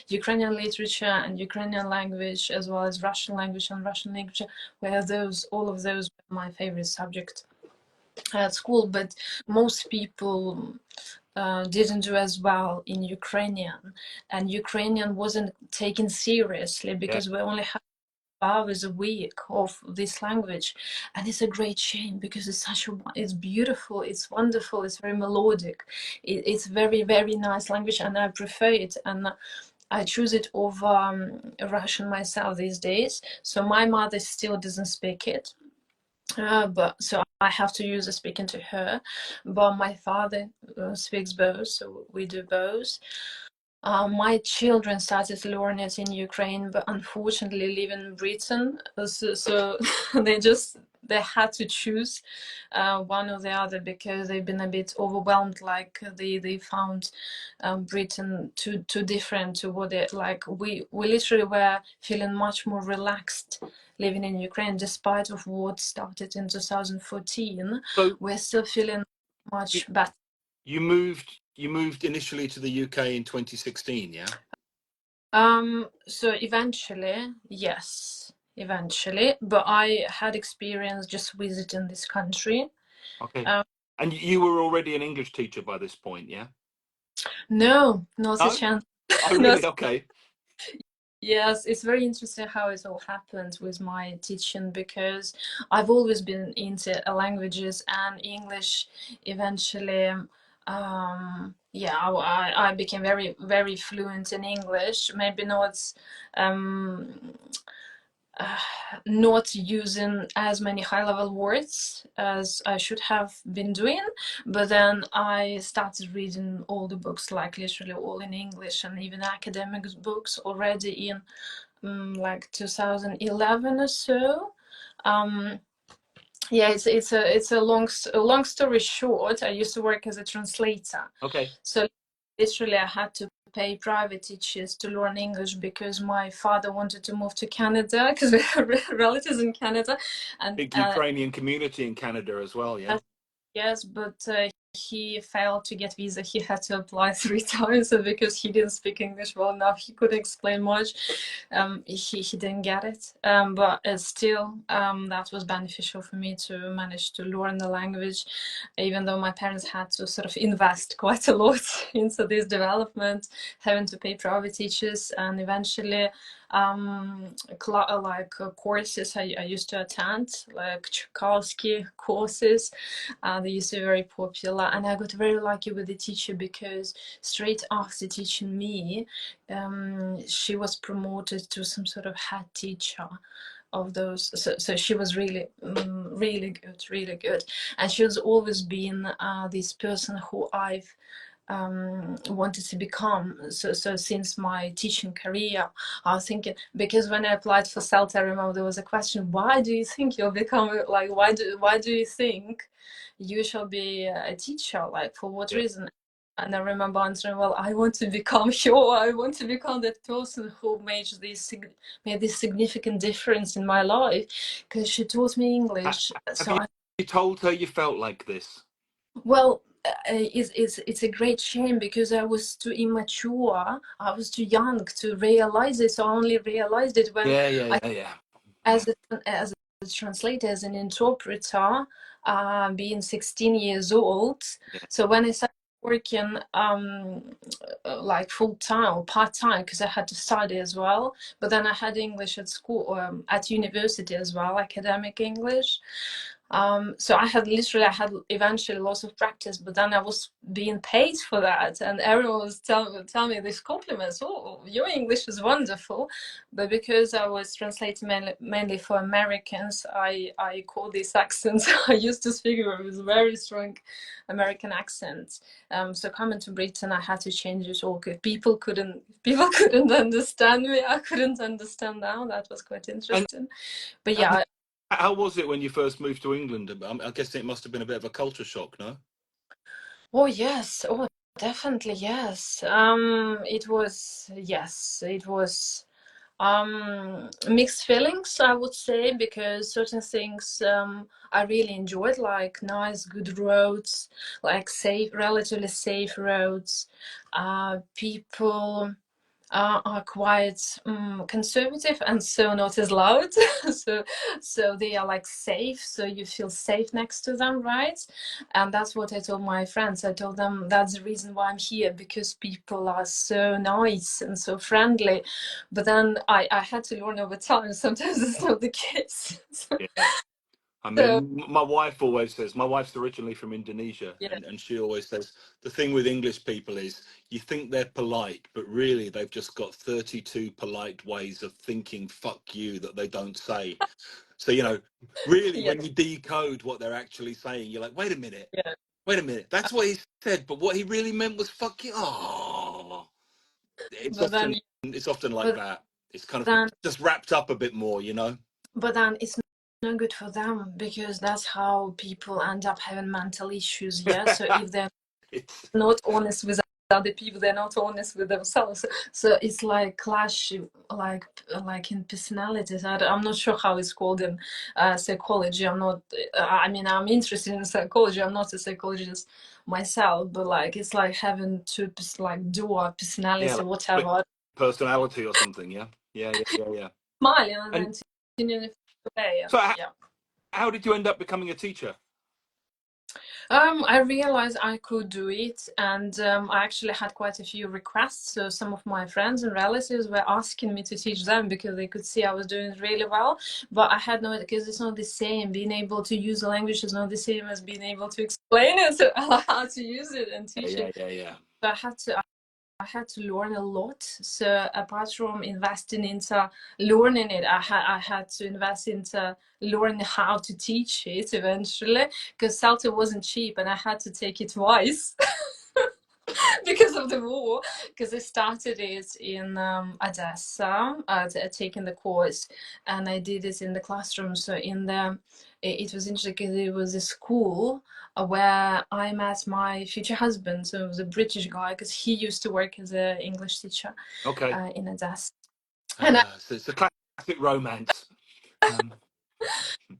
Ukrainian literature and Ukrainian language, as well as Russian language and Russian literature, were all of those were my favorite subject at school. But most people didn't do as well in Ukrainian, and Ukrainian wasn't taken seriously yeah, because we only had hours a week of this language, and it's a great shame because it's beautiful, it's wonderful, it's very melodic, it's very, very nice language, and I prefer it, and I choose it over Russian myself these days. So my mother still doesn't speak it, but so I have to use a speaking to her. But my father speaks both, so we do both. My children started learning it in Ukraine, but unfortunately live in Britain, so they had to choose one or the other because they've been a bit overwhelmed. Like they found Britain too different to what they like. We literally were feeling much more relaxed living in Ukraine, despite of what started in 2014. So We're still feeling you, much better. you moved initially to the UK in 2016, yeah? So eventually, yes, eventually, but I had experience just visiting this country. Okay. Um, And you were already an English teacher by this point, yeah? no, not a No? chance. Oh, No. really? Okay. Yes, it's very interesting how it all happened with my teaching because I've always been into languages and English. Eventually, yeah, I became very, very fluent in English. Maybe not um, not using as many high-level words as I should have been doing, but then I started reading all the books, like literally all in English, and even academic books already in like 2011 or so. Yeah, it's a long story short. I used to work as a translator, Okay. so literally I had to pay private teachers to learn English because my father wanted to move to Canada because we have relatives in Canada, and Big Ukrainian community in Canada as well, yeah? yes, but he failed to get visa. He had to apply 3 times, and because he didn't speak English well enough, he couldn't explain much. He didn't get it. But still, that was beneficial for me to manage to learn the language, even though my parents had to sort of invest quite a lot into this development, having to pay private teachers, and eventually courses I used to attend, like Tchaikovsky courses. They used to be very popular, and I got very lucky with the teacher because straight after teaching me, she was promoted to some sort of head teacher of those. So she was really, really good, really good, and she was always been this person who I've wanted to become. So since my teaching career, I was thinking, because when I applied for CELT, I remember there was a question: why do you think you'll become, like, why do you think you shall be a teacher? Like, for what Yeah. reason? And I remember answering, well, I want to become sure, I want to become that person who made this significant difference in my life, because she taught me English. Have So you told her you felt like this? well, it's a great shame because I was too immature. I was too young to realize it. So I only realized it when Yeah, yeah, I, yeah, yeah. Yeah. as a translator, as an interpreter, being 16 years old. Yeah. So when I started working like full time or part time, because I had to study as well, but then I had English at school, at university as well, academic English. So I had eventually lots of practice, but then I was being paid for that, and everyone was telling me these compliments. Oh, your English is wonderful, but because I was translating mainly for Americans, I call these accents. I used to speak with very strong American accents. So coming to Britain, I had to change it all. People couldn't understand me. I couldn't understand them. That was quite And interesting. But how, yeah. how was it when you first moved to England? I guess it must have been a bit of a culture shock, no? Oh yes. Oh, definitely yes. It was mixed feelings, I would say, because certain things I really enjoyed, like nice, good roads, like safe, relatively safe roads, people. are quite conservative and so not as loud. so they are like safe, so you feel safe next to them, right? And that's what I told my friends. I told them that's the reason why I'm here, because people are so nice and so friendly. But then I had to learn over time sometimes it's not the case. Yeah. I So mean, my wife always says, my wife's originally from Indonesia, yeah, and she always says, the thing with English people is you think they're polite, but really they've just got 32 polite ways of thinking fuck you that they don't say. So, really, yeah, when you decode what they're actually saying, you're like, yeah. wait a minute, that's what he said, but what he really meant was fuck you. Oh, But then it's often like but that. It's kind of then just wrapped up a bit more, but then it's not good for them, because that's how people end up having mental issues. Yeah, so if they're It's not honest with other people, they're not honest with themselves. So it's like clash, like in personalities. I'm not sure how it's called in psychology. I'm not, I mean, I'm interested in psychology, I'm not a psychologist myself, but like it's like having two like dual yeah, personality, like split whatever, personality or something. Yeah, yeah, yeah, yeah, yeah. smiling and And then continuing to play. And so, yeah. how did you end up becoming a teacher? I realized I could do it, and I actually had quite a few requests. So some of my friends and relatives were asking me to teach them because they could see I was doing it really well. But I had no, because it's not the same. Being able to use the language is not the same as being able to explain it, so how to use it and Yeah, teach yeah, it. yeah, yeah. So I had to learn a lot. So apart from investing into learning it, I had to invest into learning how to teach it eventually, because Salto wasn't cheap and I had to take it twice. Because of the war, because I started it in Odessa, taking the course, and I did it in the classroom. So it was interesting because it was a school where I met my future husband. So it was a British guy, because he used to work as an English teacher Okay. in Odessa. And So it's a classic romance. Um,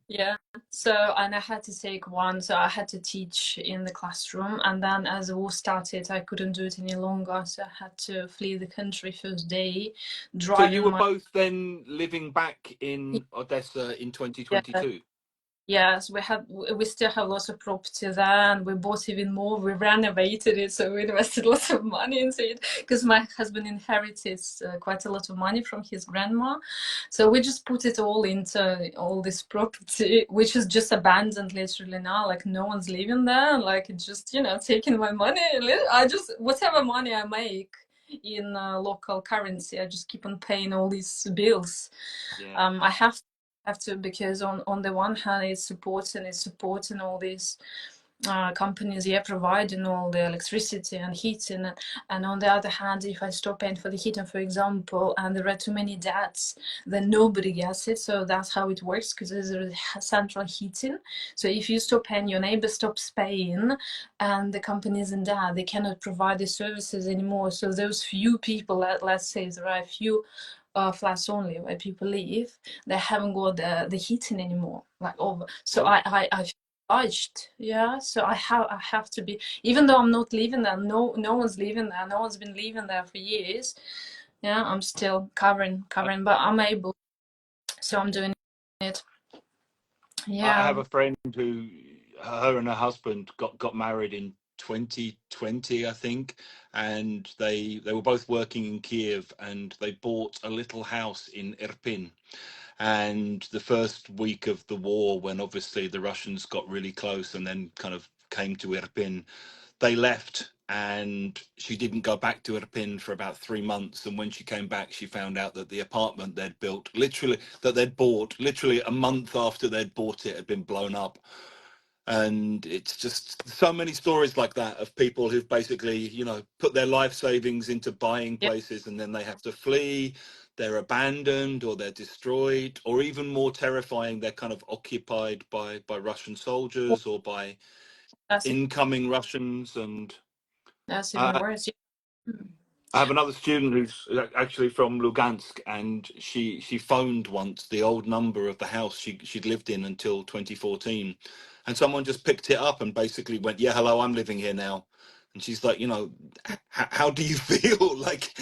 yeah, so and I had to take one, so I had to teach in the classroom, and then as the war started, I couldn't do it any longer, so I had to flee the country first day, so you driving were my both then living back in Odessa in yeah. 2022. Yes, we still have lots of property there, and we bought even more. We renovated it, so we invested lots of money into it, because my husband inherited quite a lot of money from his grandma. So we just put it all into all this property, which is just abandoned literally now. Like no one's living there. Like it's just taking my money. I just whatever money I make in local currency, I just keep on paying all these bills. Yeah. I have to, because on the one hand it's supporting all these companies, yeah, providing all the electricity and heating, and on the other hand, if I stop paying for the heating, for example, and there are too many debts, then nobody gets it. So that's how it works, because there's a central heating. So if you stop paying, your neighbor stops paying, and the companies in debt, they cannot provide the services anymore. So those few people, let's say there are a few flats only where people live, they haven't got the heating anymore, like over. So Oh, I obliged, yeah. So I have to be, even though I'm not living there, no one's living there, no one's been living there for years, yeah, I'm still covering, but I'm able, so I'm doing it, I yeah. have a friend who, her and her husband got married in 2020, I think, and they were both working in Kiev, and they bought a little house in Irpin. And the first week of the war, when obviously the Russians got really close and then kind of came to Irpin, they left, and she didn't go back to Irpin for about 3 months. And when she came back, she found out that the apartment they'd built, literally, that they'd bought, literally a month after they'd bought it, had been blown up. And it's just so many stories like that of people who've basically, put their life savings into buying Yeah, places, and then they have to flee. They're abandoned, or they're destroyed, or even more terrifying, they're kind of occupied by Russian soldiers or by that's incoming Russians. And that's even I, worse, yeah. I have another student who's actually from Lugansk, and she phoned once the old number of the house she'd lived in until 2014, and someone just picked it up and basically went, "Yeah, hello, I'm living here now." And she's like, how do you feel like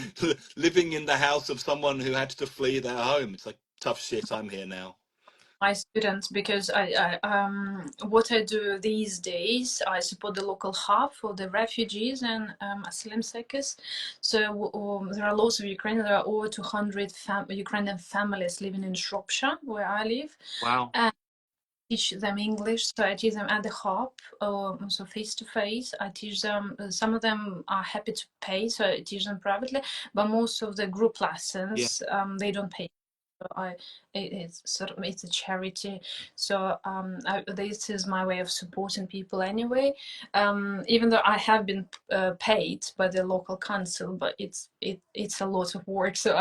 living in the house of someone who had to flee their home? It's like, tough shit, I'm here now. My students, because what I do these days, I support the local hub for the refugees and asylum seekers. So there are lots of Ukrainians. There are over 200 Ukrainian families living in Shropshire, where I live. Wow. And I teach them English, so I teach them at the hub, so face to face. I teach them. Some of them are happy to pay, so I teach them privately. But most of the group lessons, they don't pay. It's sort of, it's a charity, so this is my way of supporting people anyway, even though I have been paid by the local council, but it's a lot of work, so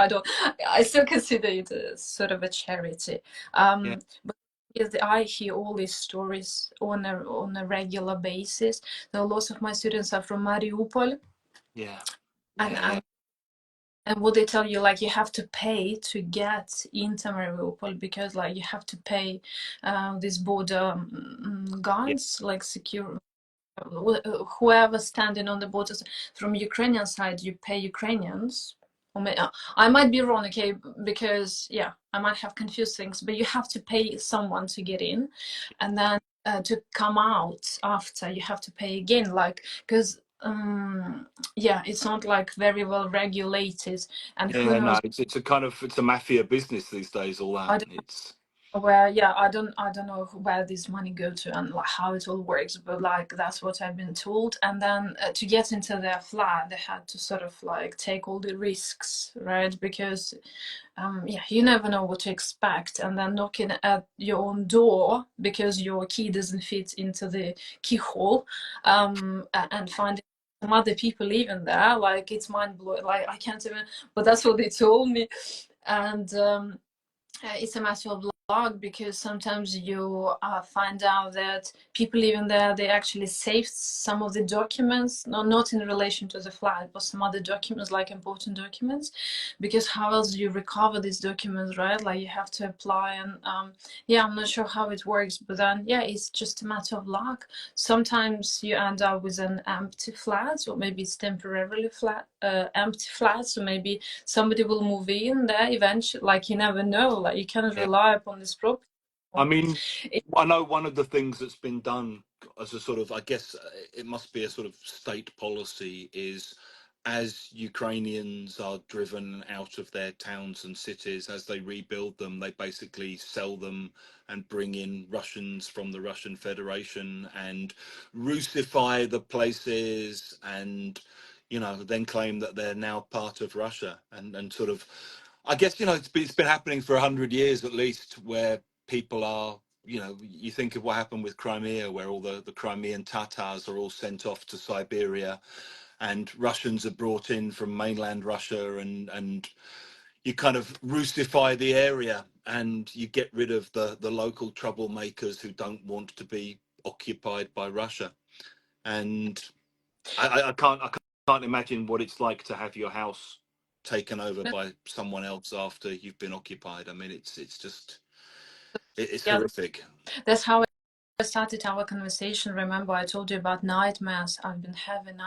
I still consider it as sort of a charity. But I hear all these stories on a regular basis. So lots of my students are from Mariupol. And what they tell you, like, you have to pay to get into Mariupol, because like you have to pay these border guards, like secure whoever standing on the borders from Ukrainian side. You pay Ukrainians. I might be wrong, okay, because I might have confused things, but you have to pay someone to get in, and then to come out after you have to pay again, like, because it's not like very well regulated, and who knows. No, it's a mafia business these days, all that. Where I don't know where this money go to and like how it all works, but like that's what I've been told. And then to get into their flat, they had to sort of like take all the risks, right? Because you never know what to expect, and then knocking at your own door because your key doesn't fit into the keyhole, and finding some other people living there, like, it's mind blowing. Like, I can't even, but that's what they told me. And it's a matter of luck, because sometimes you find out that people living there, they actually saved some of the documents, not in relation to the flat, but some other documents, like important documents, because how else do you recover these documents, right? Like, you have to apply, and I'm not sure how it works, but then it's just a matter of luck. Sometimes you end up with an empty flat, or maybe it's temporarily empty flat, so maybe somebody will move in there eventually. Like, you never know, like, you cannot rely upon this property. I mean, I know one of the things that's been done as a sort of, I guess it must be a sort of state policy, is as Ukrainians are driven out of their towns and cities, as they rebuild them, they basically sell them and bring in Russians from the Russian Federation and Russify the places, and then claim that they're now part of Russia, and sort of, I guess, it's been happening for 100 years at least, where people are, you think of what happened with Crimea, where all the Crimean Tatars are all sent off to Siberia, and Russians are brought in from mainland Russia, and you kind of Russify the area, and you get rid of the local troublemakers who don't want to be occupied by Russia. And I can't imagine what it's like to have your house taken over by someone else after you've been occupied. I mean, it's just, it's horrific. That's how I started our conversation. Remember, I told you about nightmares I've been having.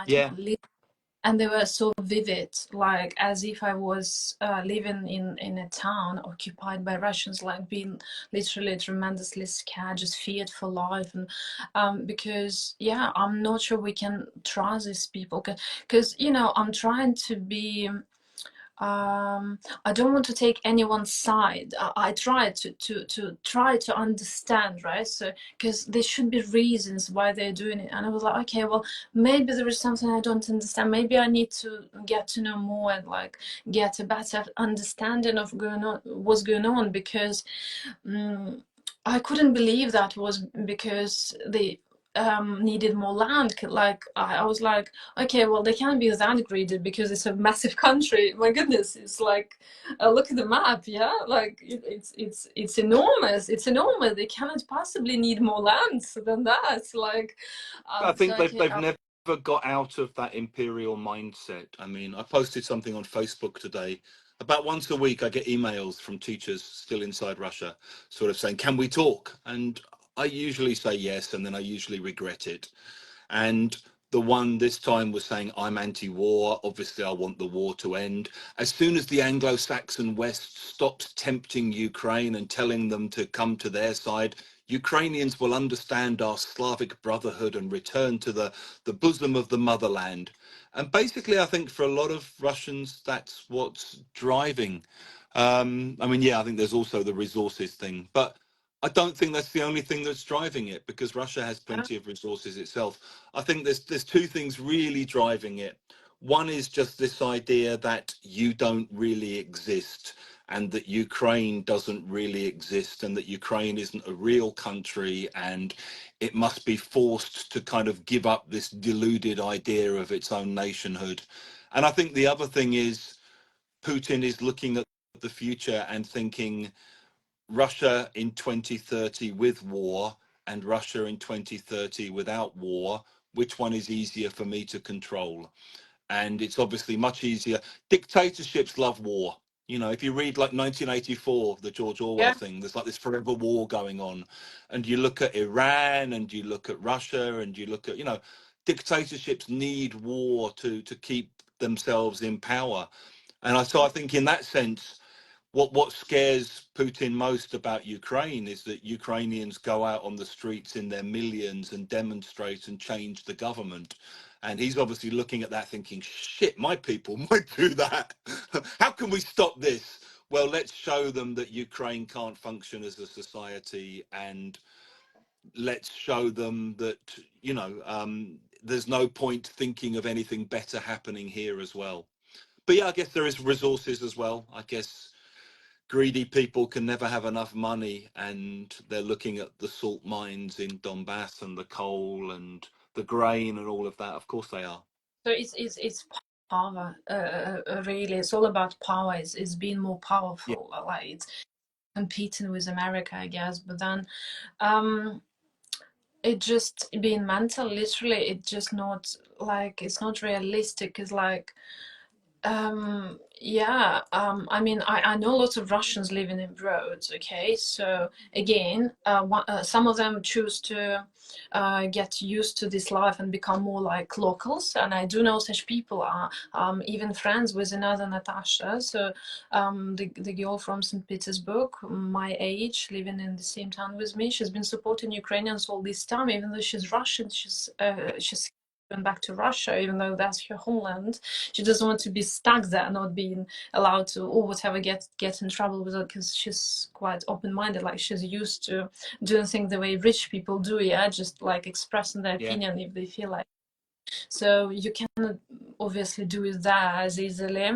And they were so vivid, like as if I was living in a town occupied by Russians, like being literally tremendously scared, just feared for life. And because I'm not sure we can trust these people, because I'm trying to be, I don't want to take anyone's side. I try to try to understand, right? So, because there should be reasons why they're doing it, and I was like, okay, well, maybe there is something I don't understand. Maybe I need to get to know more and like get a better understanding of what's going on, because I couldn't believe that was because they needed more land. Like, I was like, okay, well, they can't be that greedy because it's a massive country. My goodness, it's like, look at the map, like it's enormous. It's enormous. They cannot possibly need more land than that. Like, I think so, they've never got out of that imperial mindset. I mean, I posted something on Facebook today. About once a week, I get emails from teachers still inside Russia, sort of saying, "Can we talk?" And I usually say yes, and then I usually regret it. And The one this time was saying, I'm anti-war. Obviously, I want the war to end. As soon as the Anglo-Saxon West stops tempting Ukraine and telling them to come to their side, Ukrainians will understand our Slavic brotherhood and return to the bosom of the motherland. And basically, I think for a lot of Russians, that's what's driving. I mean, yeah, I think there's also the resources thing, but I don't think that's the only thing that's driving it, because Russia has plenty of resources itself. I think there's two things really driving it. One is just this idea that you don't really exist, and that Ukraine doesn't really exist, and that Ukraine isn't a real country, and it must be forced to kind of give up this deluded idea of its own nationhood. And I think the other thing is Putin is looking at the future and thinking, Russia in 2030 with war and Russia in 2030 without war, which one is easier for me to control? And it's obviously much easier. Dictatorships love war. You know, if you read like 1984, the George Orwell Yeah. thing, there's like this forever war going on. And you look at Iran and you look at Russia and you look at, you know, dictatorships need war to keep themselves in power. So I think in that sense, what scares Putin most about Ukraine is that Ukrainians go out on the streets in their millions and demonstrate and change the government. And he's obviously looking at that thinking, shit, my people might do that. How can we stop this? Well, let's show them that Ukraine can't function as a society, and let's show them that, you know, there's no point thinking of anything better happening here as well. But yeah, I guess there is resources as well. I guess greedy people can never have enough money, and they're looking at the salt mines in Donbass and the coal and the grain and all of that. Of course they are. So it's power. Really, it's all about power. It's being more Yeah, powerful. Like it's competing with America, I guess. But then, um, it just being mental. Literally, it just not like it's not realistic. It's like yeah, I mean, I know lots of Russians living abroad, okay? So again, some of them choose to get used to this life and become more like locals, and I do know such people are even friends with another Natasha. So the girl from St. Petersburg, my age, living in the same town with me, she's been supporting Ukrainians all this time, even though she's Russian, she's going back to Russia, even though that's her homeland. She doesn't want to be stuck there, not being allowed to or whatever get in trouble with it, because she's quite open-minded. Like she's used to doing things the way rich people do, yeah, just like expressing their yeah, opinion if they feel like. So you cannot obviously do it there as easily,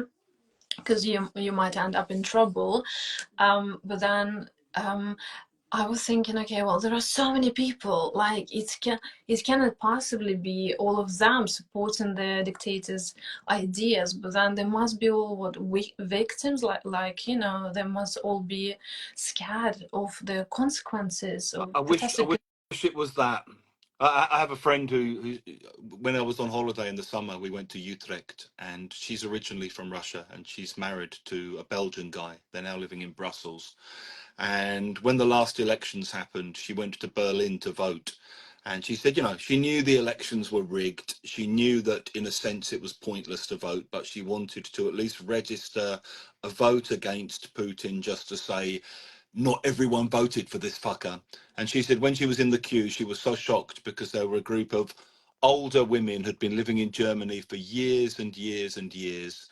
because you might end up in trouble. But then I was thinking, okay, well, there are so many people. Like it cannot possibly be all of them supporting the dictators' ideas. But then there must be all victims. Like you know, they must all be scared of the consequences of I catastrophe. wish it was that. I have a friend who, when I was on holiday in the summer, we went to Utrecht, and she's originally from Russia, and she's married to a Belgian guy. They're now living in Brussels. And when the last elections happened, she went to Berlin to vote. And she said, you know, she knew the elections were rigged. She knew that in a sense it was pointless to vote, but she wanted to at least register a vote against Putin just to say, not everyone voted for this fucker. And she said when she was in the queue, she was so shocked because there were a group of older women who'd been living in Germany for years and years and years,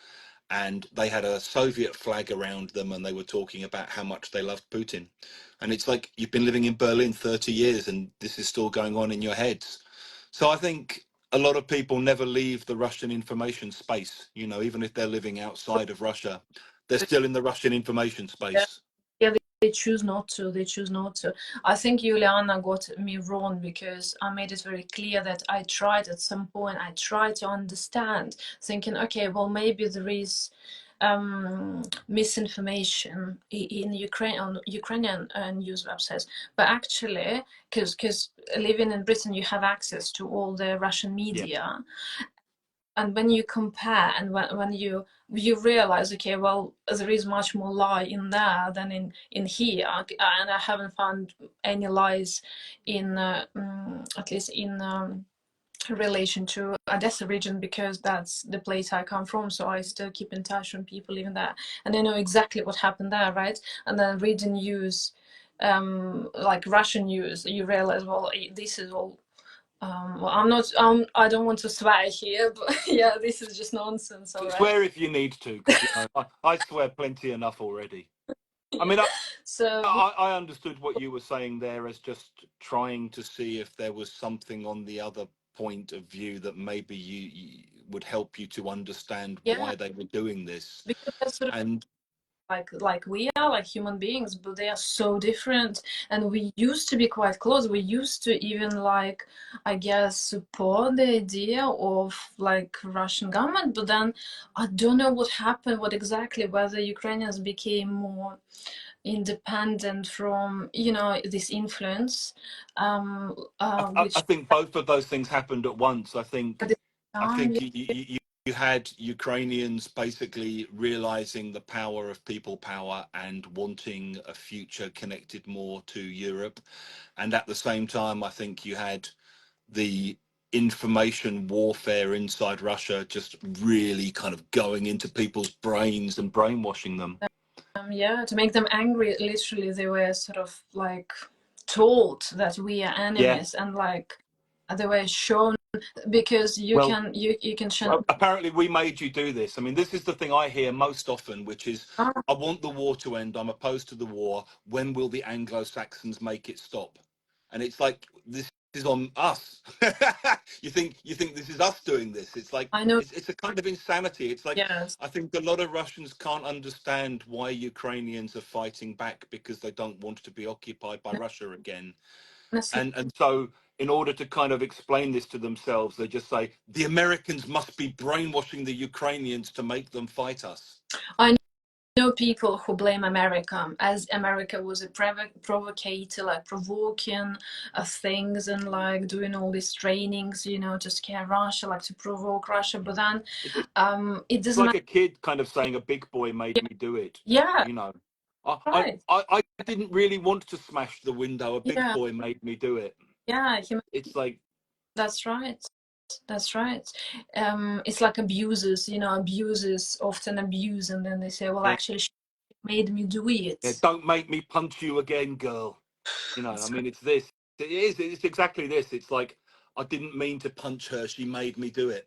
and they had a Soviet flag around them, and they were talking about how much they loved Putin. And it's like, you've been living in Berlin 30 years and this is still going on in your heads. So I think a lot of people never leave the Russian information space, you know, even if they're living outside of Russia, they're still in the Russian information Yeah, space. yeah, they choose not to. They choose not to. I think Juliana got me wrong, because I made it very clear that I tried at some point. I tried to understand, thinking, okay, well, maybe there is misinformation in Ukraine on Ukrainian news websites, but actually, because living in Britain, you have access to all the Russian Yeah. media, and when you compare and when you realize, okay, well, there is much more lie in there than in here, and I haven't found any lies in at least in relation to Odessa region because that's the place I come from. So I still keep in touch with people even there, and I know exactly what happened there, right? And then reading news, like Russian news, you realize, well, this is all. Well, I'm not. I don't want to swear here, but yeah, this is just nonsense. All right. Swear if you need to, because I swear plenty enough already. I mean, So I understood what you were saying there as just trying to see if there was something on the other point of view that maybe you would help you to understand yeah, why they were doing this. because that's sort of And like we are like human beings, but they are so different. And we used to be quite close. We used to even like, I guess, support the idea of like Russian government. But then I don't know what happened, what exactly, whether Ukrainians became more independent from, you know, this influence, I which think both of those things happened at once. at the I time, think you had Ukrainians basically realizing the power of people power and wanting a future connected more to Europe. And at the same time, I think you had the information warfare inside Russia just really kind of going into people's brains and brainwashing them. yeah, to make them angry. Literally, they were sort of like told that we are Yeah. enemies, and like they were shown because Well, you can apparently we made you do this. I mean, this is the thing I hear most often, which is, oh, I want the war to end. I'm opposed to the war. When will the Anglo-Saxons make it stop? And it's like, this is on us. you think this is us doing this? It's like, I know, it's a kind of insanity. It's like, yes, I think a lot of Russians can't understand why Ukrainians are fighting back because they don't want to be occupied by Russia again. honestly, And so in order to kind of explain this to themselves, they just say the Americans must be brainwashing the Ukrainians to make them fight us. I know people who blame America, as America was a provocateur, like provoking things and like doing all these trainings, you know, to scare Russia, like to provoke Russia. But then It's it doesn't like matter. a kid kind of saying a big boy made me do it. Yeah, You know, I, I, right. I didn't really want to smash the window. A big Yeah, boy made me do it. yeah. It's like, That's right. That's right. It's like abusers, you know, abusers often abuse, and then they say, well, yeah, actually, she made me do yeah, it. don't make me punch you again, girl. You know, I That's mean, it's this. It is. It's exactly this. It's like, I didn't mean to punch her. She made me do it.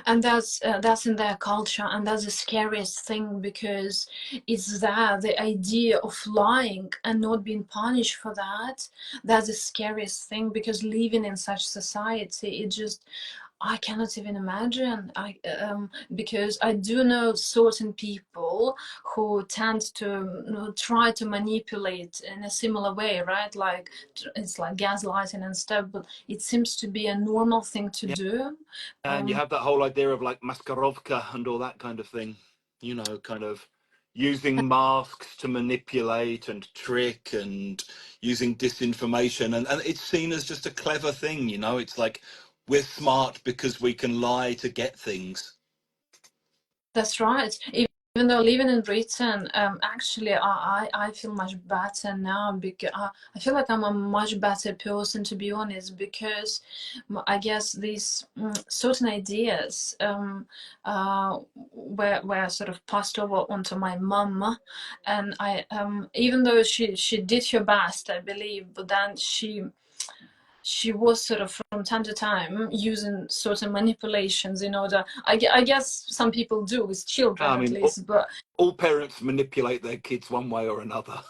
and that's in their culture, and that's the scariest thing because it's there, the idea of lying and not being punished for that. That's the scariest thing, because living in such society, it just, I cannot even imagine. Because I do know certain people who tend to, you know, try to manipulate in a similar way, right? Like it's like gaslighting and stuff, but it seems to be a normal thing to Yeah. do. And you have that whole idea of like maskarovka and all that kind of thing, you know, kind of using masks to manipulate and trick and using disinformation. And it's seen as just a clever thing, you know, it's like we're smart because we can lie to get things. That's right. Even though living in Britain, actually, I feel much better now because I feel like I'm a much better person, to be honest, because I guess these certain ideas were sort of passed over onto my mum, and I even though she did her best, I believe, but then she was sort of from time to time using certain manipulations in order, I guess some people do with children I at mean, least, but all parents manipulate their kids one way or another.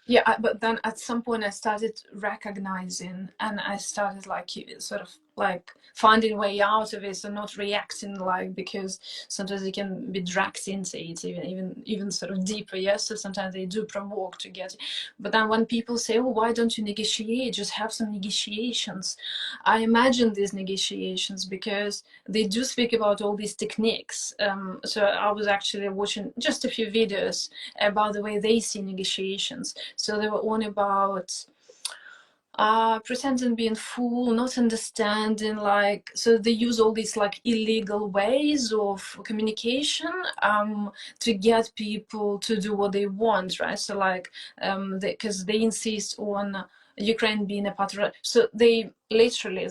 yeah, but then at some point I started recognizing, and I started like sort of like finding way out of it and not reacting, like, because sometimes they can be dragged into it even sort of deeper. Yes, so sometimes they do provoke to get. But then when people say, oh, why don't you negotiate, just have some negotiations, I imagine these negotiations because they do speak about all these techniques. So I was actually watching just a few videos about the way they see negotiations. So they were on about pretending being fool, not understanding, like, so they use all these like illegal ways of communication to get people to do what they want, right? So like because they insist on Ukraine being a part of it. So they literally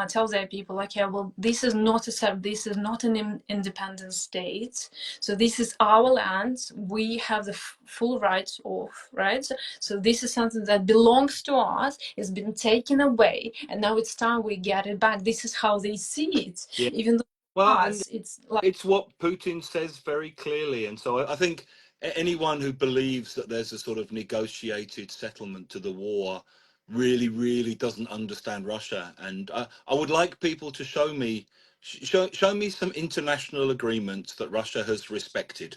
tell their people, okay, well, this is not this is not an independent state. So this is our land. We have the full rights of, right? So this is something that belongs to us. It's been taken away, and now it's time we get it back. This is how they see it, Yeah. even though Well, and us, it's like it's what Putin says very clearly. And so I think anyone who believes that there's a sort of negotiated settlement to the war really, really doesn't understand Russia. And I would like people to show me some international agreements that Russia has respected.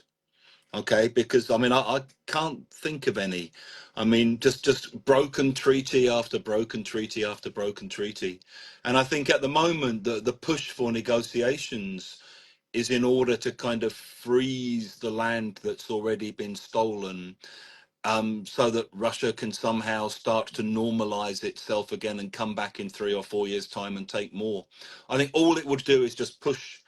Okay, because I mean I can't think of any. I mean just broken treaty after broken treaty after broken treaty. And I think at the moment the push for negotiations is in order to kind of freeze the land that's already been stolen, so that Russia can somehow start to normalize itself again and come back in 3 or 4 years' time and take more. I think all it would do is just push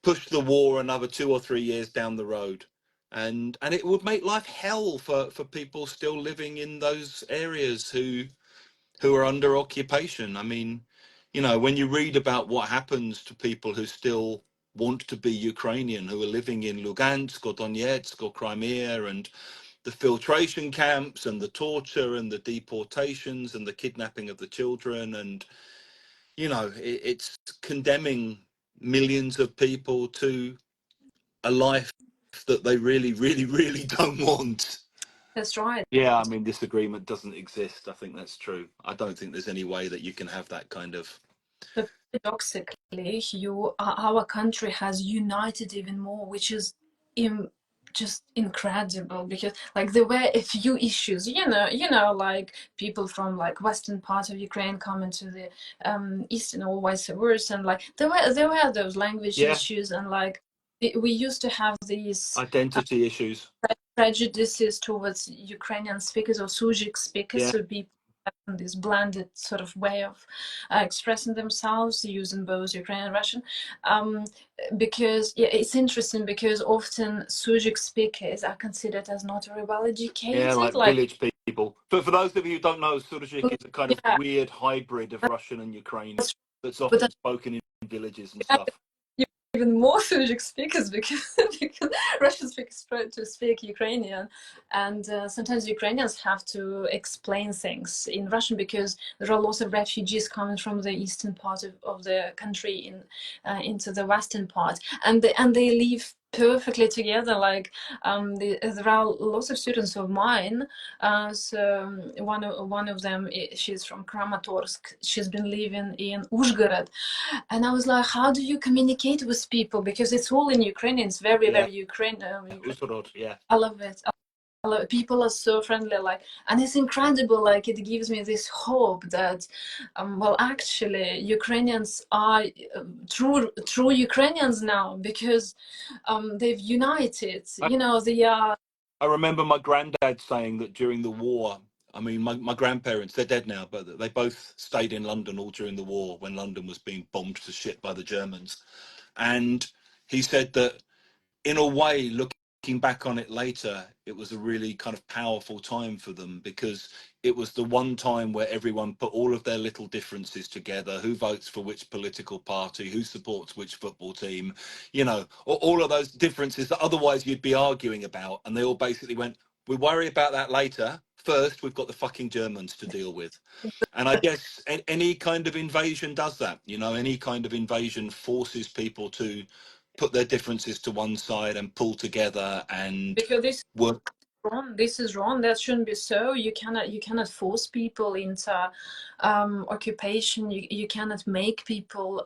the war another 2 or 3 years down the road, and it would make life hell for people still living in those areas who are under occupation. I mean, you know, when you read about what happens to people who still want to be Ukrainian, who are living in Lugansk or Donetsk or Crimea, and the filtration camps and the torture and the deportations and the kidnapping of the children, and you know, it's condemning millions of people to a life that they really, really, really don't want. that's right. Yeah, I mean, this agreement doesn't exist. I think that's true. I don't think there's any way that you can have that kind of. But paradoxically, our country has united even more, which is just incredible, because like there were a few issues, like people from like western part of Ukraine coming to the eastern or vice versa, and like there were those language Yeah, issues, and like we used to have these identity issues. prejudices towards Ukrainian speakers or Suzik speakers, Yeah, so people have this blended sort of way of expressing themselves using both Ukrainian and Russian. Because yeah, it's interesting because often Suzik speakers are considered as not very well yeah, educated. like Like, village people. For those of you who don't know, Surzhyk is a kind of yeah, weird hybrid of Russian and Ukrainian that's but often spoken in villages and yeah, stuff. even more Suzik speakers because Russian speakers try to speak Ukrainian, and sometimes Ukrainians have to explain things in Russian because there are lots of refugees coming from the eastern part of the country into the western part, and they live perfectly together. Like there are lots of students of mine. So one of them, she's from Kramatorsk. She's been living in Uzhgorod, and I was like, how do you communicate with people? Because it's all in Ukrainian. It's very, Yeah, very Ukrainian. Uzhhorod, yeah. I love it. I love it. People are so friendly, like, and it's incredible. Like, it gives me this hope that, well, actually, Ukrainians are true Ukrainians now because they've united. They are. I remember my granddad saying that during the war, I mean, my grandparents, they're dead now, but they both stayed in London all during the war when London was being bombed to shit by the Germans. And he said that in a way, looking back on it later, it was a really kind of powerful time for them because it was the one time where everyone put all of their little differences together: who votes for which political party, who supports which football team, you know, all of those differences that otherwise you'd be arguing about. And they all basically went, we worry about that later. First, we've got the fucking Germans to deal with. And I guess any kind of invasion does that. You know, any kind of invasion forces people to put their differences to one side and pull together and Because this work. wrong. This is wrong. That shouldn't be so. You cannot force people into occupation. You cannot make people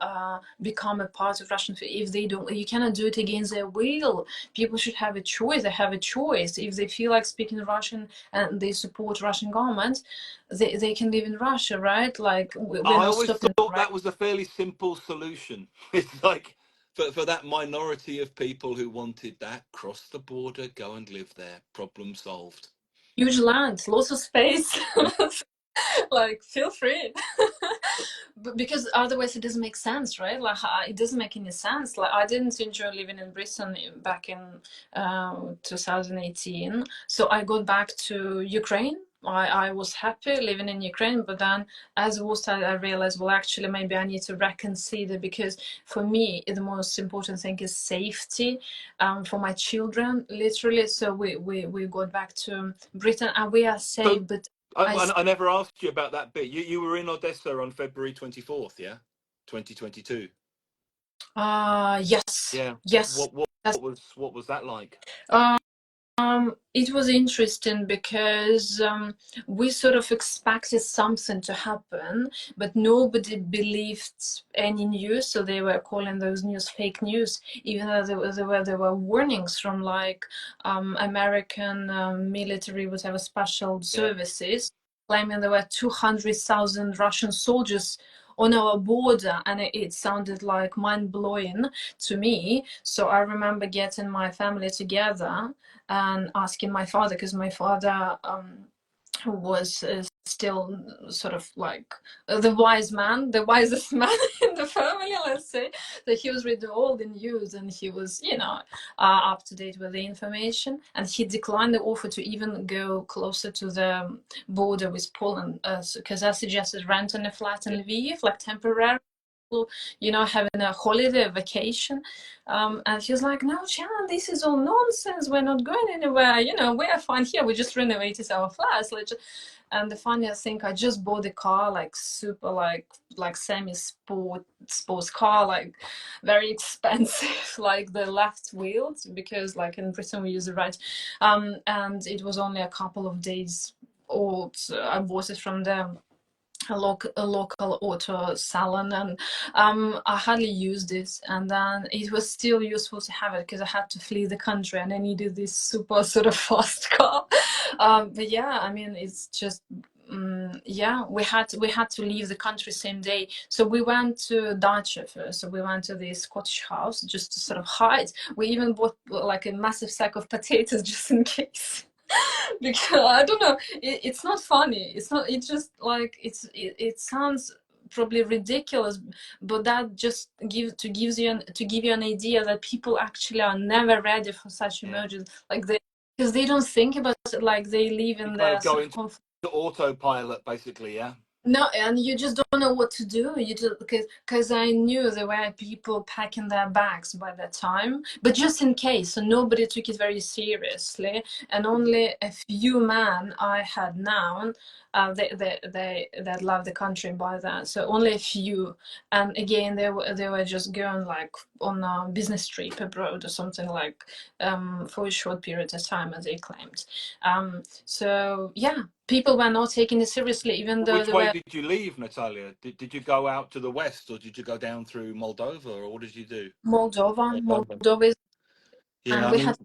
become a part of Russian if they don't. You cannot do it against their will. People should have a choice. They have a choice. If they feel like speaking Russian and they support Russian government, they can live in Russia, right? Like we're I not always stopping them, thought right? that was a fairly simple solution. It's like for that minority of people who wanted that, cross the border, go and live there, problem solved. Huge land, lots of space. Like, feel free. Because otherwise it doesn't make sense, right? Like, it doesn't make any sense. Like, I didn't enjoy living in Britain back in 2018, so I got back to Ukraine I was happy living in Ukraine, but then as war started, I realized, well, actually, maybe I need to reconsider, because for me, the most important thing is safety for my children, literally. So we got back to Britain, and we are So safe, but I never asked you about that bit. You were in Odessa on February 24th, yeah, 2022. yes, Yeah. yes. What was that like? It was interesting because we sort of expected something to happen, but nobody believed any news, so they were calling those news fake news, even though there were warnings from like American military, whatever, special Yeah. services, claiming there were 200,000 Russian soldiers on our border, and it sounded like mind-blowing to me. So I remember getting my family together and asking my father, because my father was still sort of like the wise man, the wisest man in the family, let's say. So he was reading all the news, and he was, up to date with the information. And he declined the offer to even go closer to the border with Poland, because I suggested renting a flat in Lviv, like temporary, having a holiday, a vacation. And he was like, no, Chan, this is all nonsense. We're not going anywhere. We're fine here. We just renovated our flats. And the funniest thing, I just bought a car, like super, like sports car, like very expensive, like the left wheels, because like in Britain we use the right. And it was only a couple of days old. I bought it from them, a local auto salon, and I hardly used it, and then it was still useful to have it because I had to flee the country and I needed this super sort of fast car. But yeah, I mean, it's just yeah, we had to leave the country same day, so we went to Dacia first. So we went to the Scottish house just to sort of hide. We even bought like a massive sack of potatoes just in case. Because I don't know, it's not funny. It's not. It's just like it sounds probably ridiculous, but that just gives you an idea that people actually are never ready for such Yeah. emergency, like they, because they don't think about it, like they live You in kind their of go sort of into comfort. autopilot, basically, yeah. No, and you just don't know what to do. You just, because I knew there were people packing their bags by that time, but just in case, so nobody took it very seriously, and only a few men I had known, that love the country by that. So only a few, and again they were just going like on a business trip abroad or something, like for a short period of time, as they claimed. So yeah, people were not taking it seriously, even though Which they way were. did you leave, Nataliia? Did you go out to the west, or did you go down through Moldova, or what did you do? Moldova. Moldova is, Yeah, and I we mean, had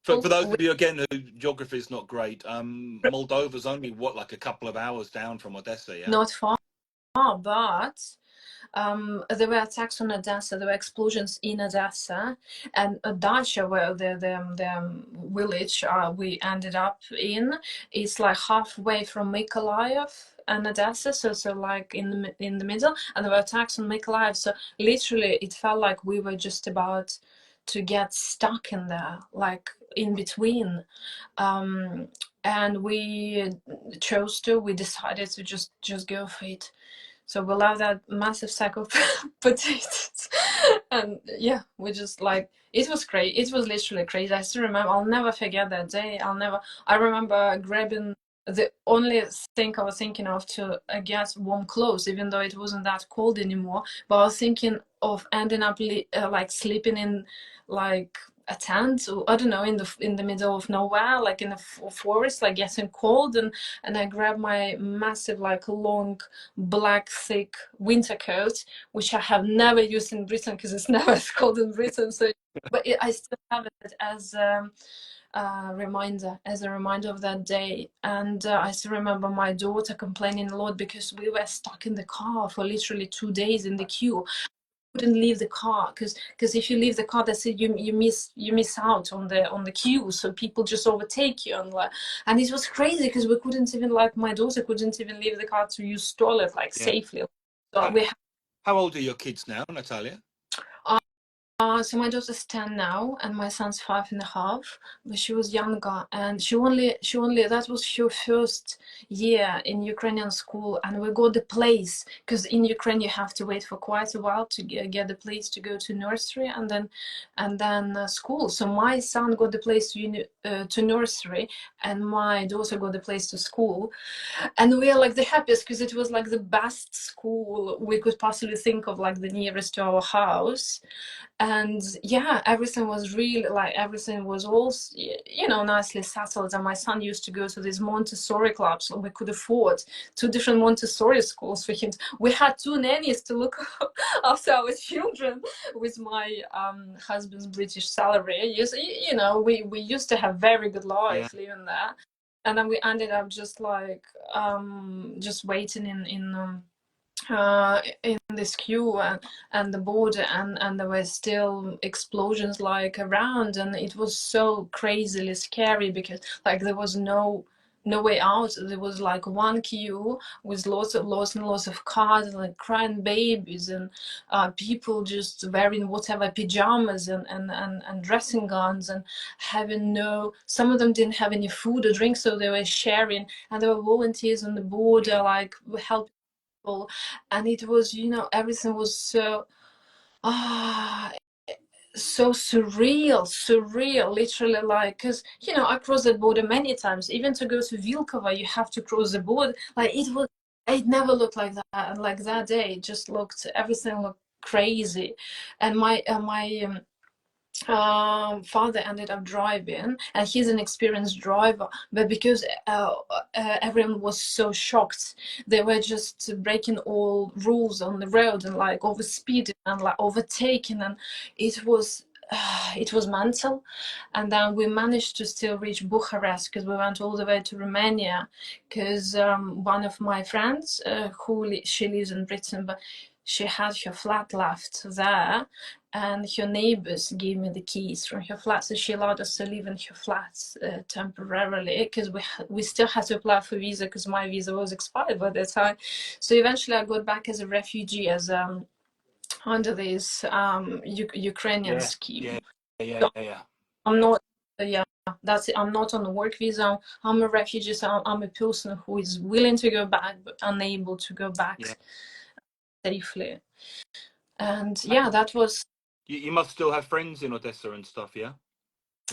for those we, of you again who geography is not great, Moldova's only what, like a couple of hours down from Odessa, yeah. not far, but there were attacks on Odessa. There were explosions in Odessa, and Dacia, where the village we ended up in, is like halfway from Mykolaiv and Odessa, so like in the middle, and there were attacks on Mykolaiv. So literally, it felt like we were just about to get stuck in there, like in between. And we decided to just go for it. So we love that massive sack of potatoes. And yeah, we just like, it was great. It was literally crazy. I still remember, I'll never forget that day. I remember grabbing the only thing I was thinking of to get warm clothes, even though it wasn't that cold anymore. But I was thinking of ending up like sleeping in like a tent, or I don't know, in the middle of nowhere, like in a forest, like getting cold, and I grabbed my massive, like long, black, thick winter coat, which I have never used in Britain because it's never as cold in Britain. So, but I still have it as a reminder of that day. And I still remember my daughter complaining a lot because we were stuck in the car for literally 2 days in the queue. Couldn't leave the car because if you leave the car, that's it, you miss out on the queue, so people just overtake you, and it was crazy because we couldn't even, like, my daughter couldn't even leave the car to use toilet, like, Yeah. safely. So How, we had, how old are your kids now, Nataliia? So my daughter's 10 now, and my son's 5.5. But she was younger, and she only that was her first year in Ukrainian school, and we got the place because in Ukraine you have to wait for quite a while to get the place to go to nursery and then school. So my son got the place to nursery, and my daughter got the place to school, and we are like the happiest because it was like the best school we could possibly think of, like the nearest to our house. And yeah, everything was really like everything was all nicely settled. And my son used to go to these Montessori clubs, so we could afford 2 different Montessori schools for him. We had 2 nannies to look after our children with my husband's British salary. We used to have very good life living there. And then we ended up just like just waiting in this queue and the border, and there were still explosions like around, and it was so crazily scary because like there was no way out. There was like one queue with lots and lots of cars and like crying babies and people just wearing whatever pajamas and dressing gowns and having some of them didn't have any food or drink, so they were sharing, and there were volunteers on the border like helping. And it was, everything was so so surreal, literally, like, because I crossed that border many times. Even to go to Vilkova you have to cross the border. Like it never looked like that, and like that day it just everything looked crazy. And my father ended up driving, and he's an experienced driver, but because everyone was so shocked, they were just breaking all rules on the road and like over speeding and like overtaking, and it was mental. And then we managed to still reach Bucharest because we went all the way to Romania, because one of my friends she lives in Britain, but she had her flat left there, and her neighbors gave me the keys from her flat, so she allowed us to live in her flat temporarily, because we still had to apply for visa because my visa was expired by that time. So eventually I got back as a refugee, as under this Ukrainian scheme. Yeah. I'm not, yeah, that's it. I'm not on a work visa. I'm a refugee, so I'm a person who is willing to go back but unable to go back safely. And yeah, that was. You must still have friends in Odessa and stuff, yeah?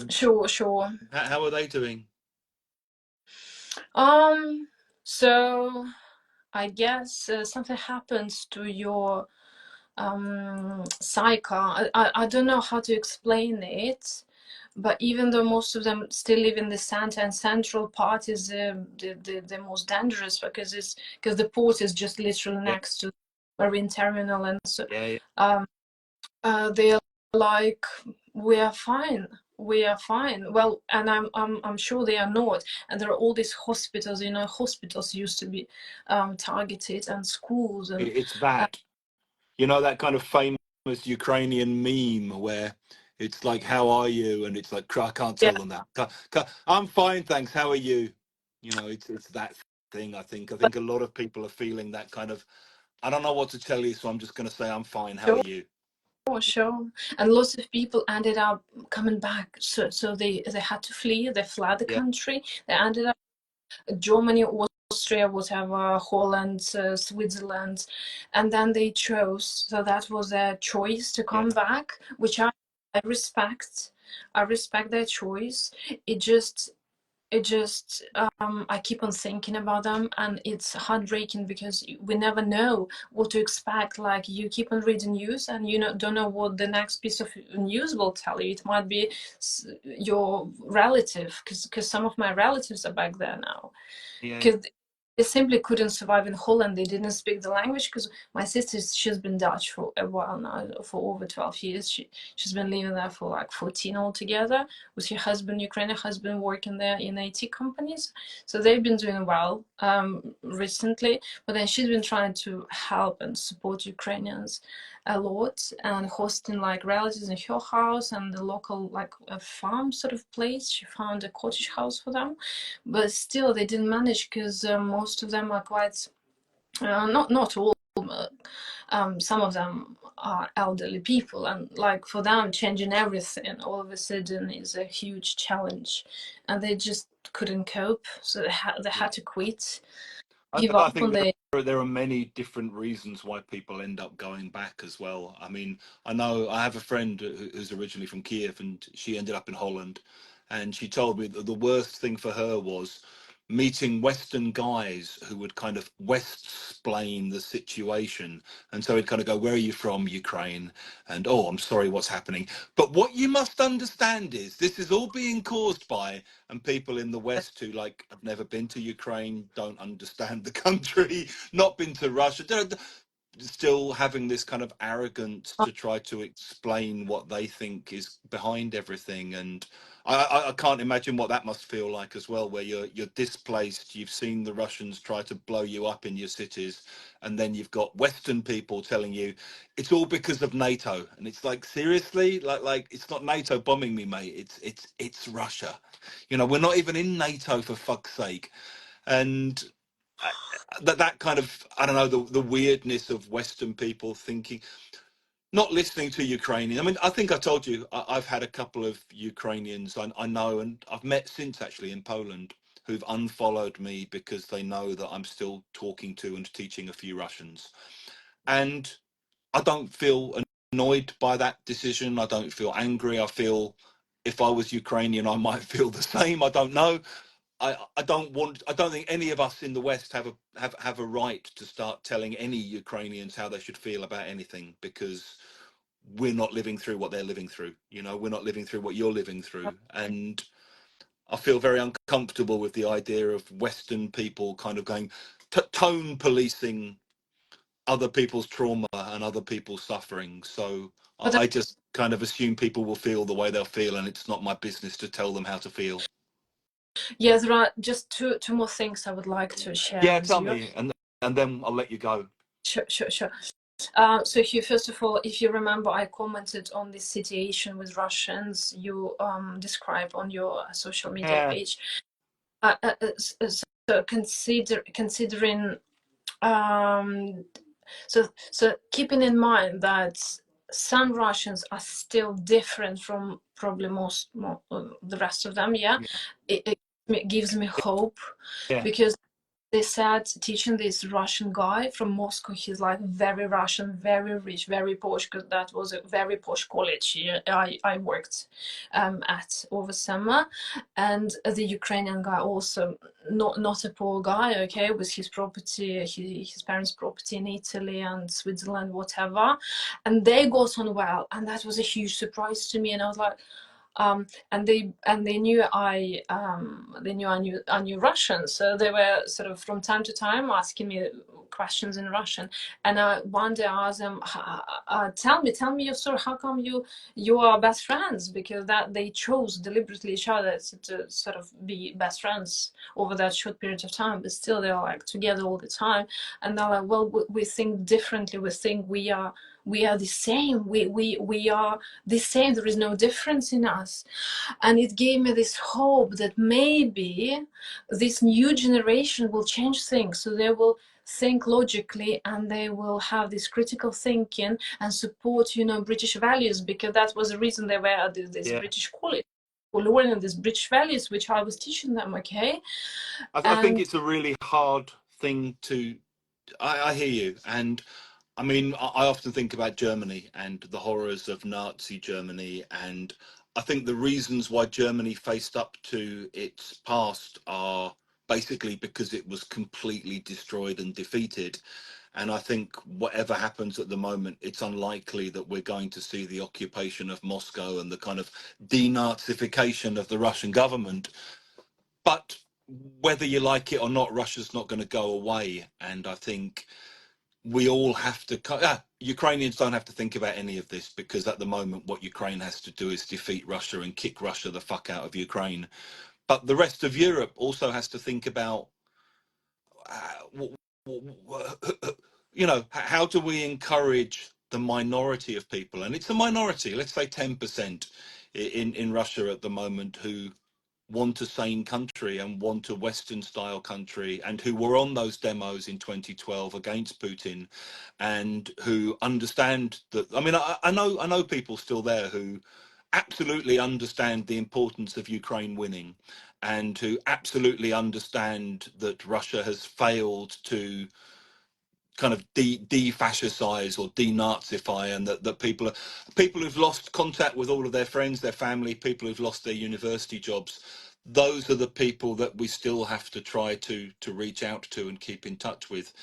Sure. How are they doing? So I guess something happens to your psyche. I don't know how to explain it, but even though most of them still live in the center, and central part is the most dangerous, because the port is just literally next to marine terminal, and so they're like, we are fine. Well, and I'm sure they are not. And there are all these hospitals. Hospitals used to be targeted, and schools, and It's that, that kind of famous Ukrainian meme where it's like, how are you? And it's like, I can't yeah. tell them that. I'm fine, thanks. How are you? It's that thing. I think a lot of people are feeling that kind of, I don't know what to tell you, so I'm just going to say I'm fine. How are you? Sure. And lots of people ended up coming back. So they had to flee. They fled the country. They ended up Germany, Austria, whatever, Holland, Switzerland, and then they chose. So that was their choice to come back, which I respect. I respect their choice. It just I keep on thinking about them, and it's heartbreaking because we never know what to expect. Like, you keep on reading news and don't know what the next piece of news will tell you. It might be your relative, because some of my relatives are back there now, because they simply couldn't survive in Holland. They didn't speak the language, because my sister, she's been Dutch for a while now, for over 12 years. She's been living there for like 14 altogether, with her husband, Ukrainian husband, working there in IT companies. So they've been doing well recently, but then she's been trying to help and support Ukrainians a lot, and hosting like relatives in her house and the local, like a farm sort of place. She found a cottage house for them, but still they didn't manage, because most of them are quite not all, some of them are elderly people, and like for them changing everything all of a sudden is a huge challenge, and they just couldn't cope, so they had to quit, give I up on think the. there are many different reasons why people end up going back as well. I mean, I know I have a friend who's originally from Kiev, and she ended up in Holland, and she told me that the worst thing for her was meeting Western guys who would kind of West-splain the situation. And so he'd kind of go, "Where are you from? Ukraine." And, "Oh, I'm sorry, what's happening?" But what you must understand is this is all being caused by, and people in the West who like have never been to Ukraine, don't understand the country, not been to Russia, still having this kind of arrogance to try to explain what they think is behind everything. And I can't imagine what that must feel like as well, where you're displaced, you've seen the Russians try to blow you up in your cities, and then you've got Western people telling you it's all because of NATO. And it's like, seriously, like it's not NATO bombing me, mate, it's Russia. You know, we're not even in NATO, for fuck's sake. And that kind of, I don't know, the weirdness of Western people thinking, not listening to Ukrainian. I mean, I think I told you I've had a couple of Ukrainians I know, and I've met since actually in Poland, who've unfollowed me because they know that I'm still talking to and teaching a few Russians. And I don't feel annoyed by that decision. I don't feel angry. I feel if I was Ukrainian, I might feel the same. I don't know. I don't think any of us in the West have a right to start telling any Ukrainians how they should feel about anything, because we're not living through what they're living through. You know, we're not living through what you're living through. And I feel very uncomfortable with the idea of Western people kind of going tone policing other people's trauma and other people's suffering. So But I just kind of assume people will feel the way they'll feel, and it's not my business to tell them how to feel. yeah, there are just two more things I would like to share Yeah, with tell you. me, and then I'll let you go. Sure. So Hugh, first of all, if you remember, I commented on this situation with Russians you describe on your social media Yeah, page. So considering so keeping in mind that some Russians are still different from probably the rest of them, yeah, it gives me hope, yeah, because they said teaching this Russian guy from Moscow, he's like very Russian, very rich, very posh, because that was a very posh college I worked at over summer. And the Ukrainian guy also, not a poor guy, okay, with his property, his parents' property in Italy and Switzerland, whatever. And they got on well, and that was a huge surprise to me. And I was like, and they knew I knew Russian, so they were sort of from time to time asking me questions in Russian. And one day I asked them, tell me your story. How come you are best friends? Because that they chose deliberately each other to sort of be best friends over that short period of time, but still they're like together all the time. And they're like, well, we think differently. We think we are the same. We are the same. There is no difference in us. And it gave me this hope that maybe this new generation will change things, so they will think logically, and they will have this critical thinking and support British values, because that was the reason they were at this yeah. British college, learning these British values which I was teaching them, okay. I think And it's a really hard thing to. I hear you, and I mean, I often think about Germany and the horrors of Nazi Germany, and I think the reasons why Germany faced up to its past are basically because it was completely destroyed and defeated. And I think whatever happens at the moment, it's unlikely that we're going to see the occupation of Moscow and the kind of denazification of the Russian government. But whether you like it or not, Russia's not going to go away. And I think we all have to. Ukrainians don't have to think about any of this, because at the moment, what Ukraine has to do is defeat Russia and kick Russia the fuck out of Ukraine. But the rest of Europe also has to think about, how do we encourage the minority of people? And it's a minority, let's say 10% in Russia at the moment, who want a sane country and want a Western style country, and who were on those demos in 2012 against Putin, and who understand that. I mean, I know people still there who absolutely understand the importance of Ukraine winning, and who absolutely understand that Russia has failed to kind of de-fascisize or denazify, and that people who've lost contact with all of their friends, their family, people who've lost their university jobs, those are the people that we still have to try to reach out to and keep in touch with.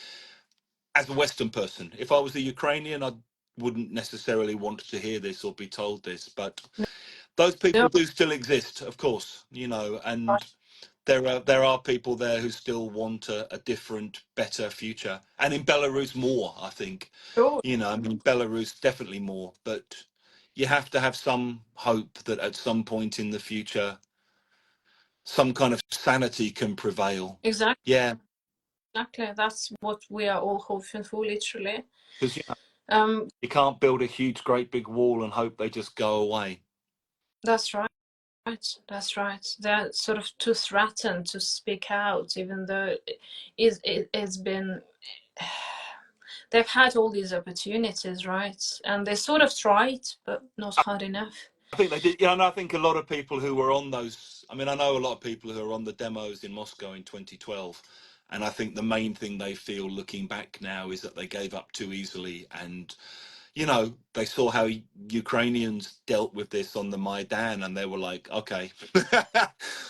As a Western person, if I was a Ukrainian, I wouldn't necessarily want to hear this or be told this, but those people No, do still exist, of course, you know, and there are people there who still want a different, better future, and in Belarus more, I think. sure. You know, I mean, Belarus definitely more, but you have to have some hope that at some point in the future, some kind of sanity can prevail. Exactly. Yeah, Exactly. That's what we are all hoping for, literally. because you know, Um, you can't build a huge, great big wall and hope they just go away. that's right. That's right. They're sort of too threatened to speak out, even though it's been. They've had all these opportunities, right? And they sort of tried, but not hard enough. I think they did. Yeah, and I think a lot of people who were on those. I mean, I know a lot of people who are on the demos in Moscow in 2012, and I think the main thing they feel looking back now is that they gave up too easily, and you know, they saw how Ukrainians dealt with this on the Maidan, and they were like, okay,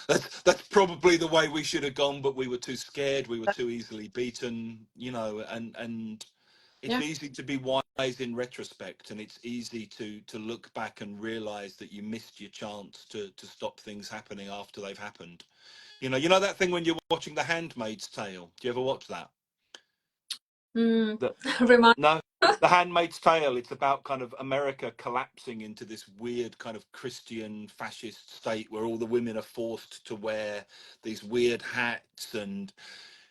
that's probably the way we should have gone, but we were too scared, we were too easily beaten, you know, and it's Yeah. easy to be wise in retrospect, and it's easy to look back and realize that you missed your chance to stop things happening after they've happened. You know that thing when you're watching The Handmaid's Tale. Do you ever watch that? Mm. The, Remind. no, The Handmaid's Tale. It's about kind of America collapsing into this weird kind of Christian fascist state where all the women are forced to wear these weird hats, and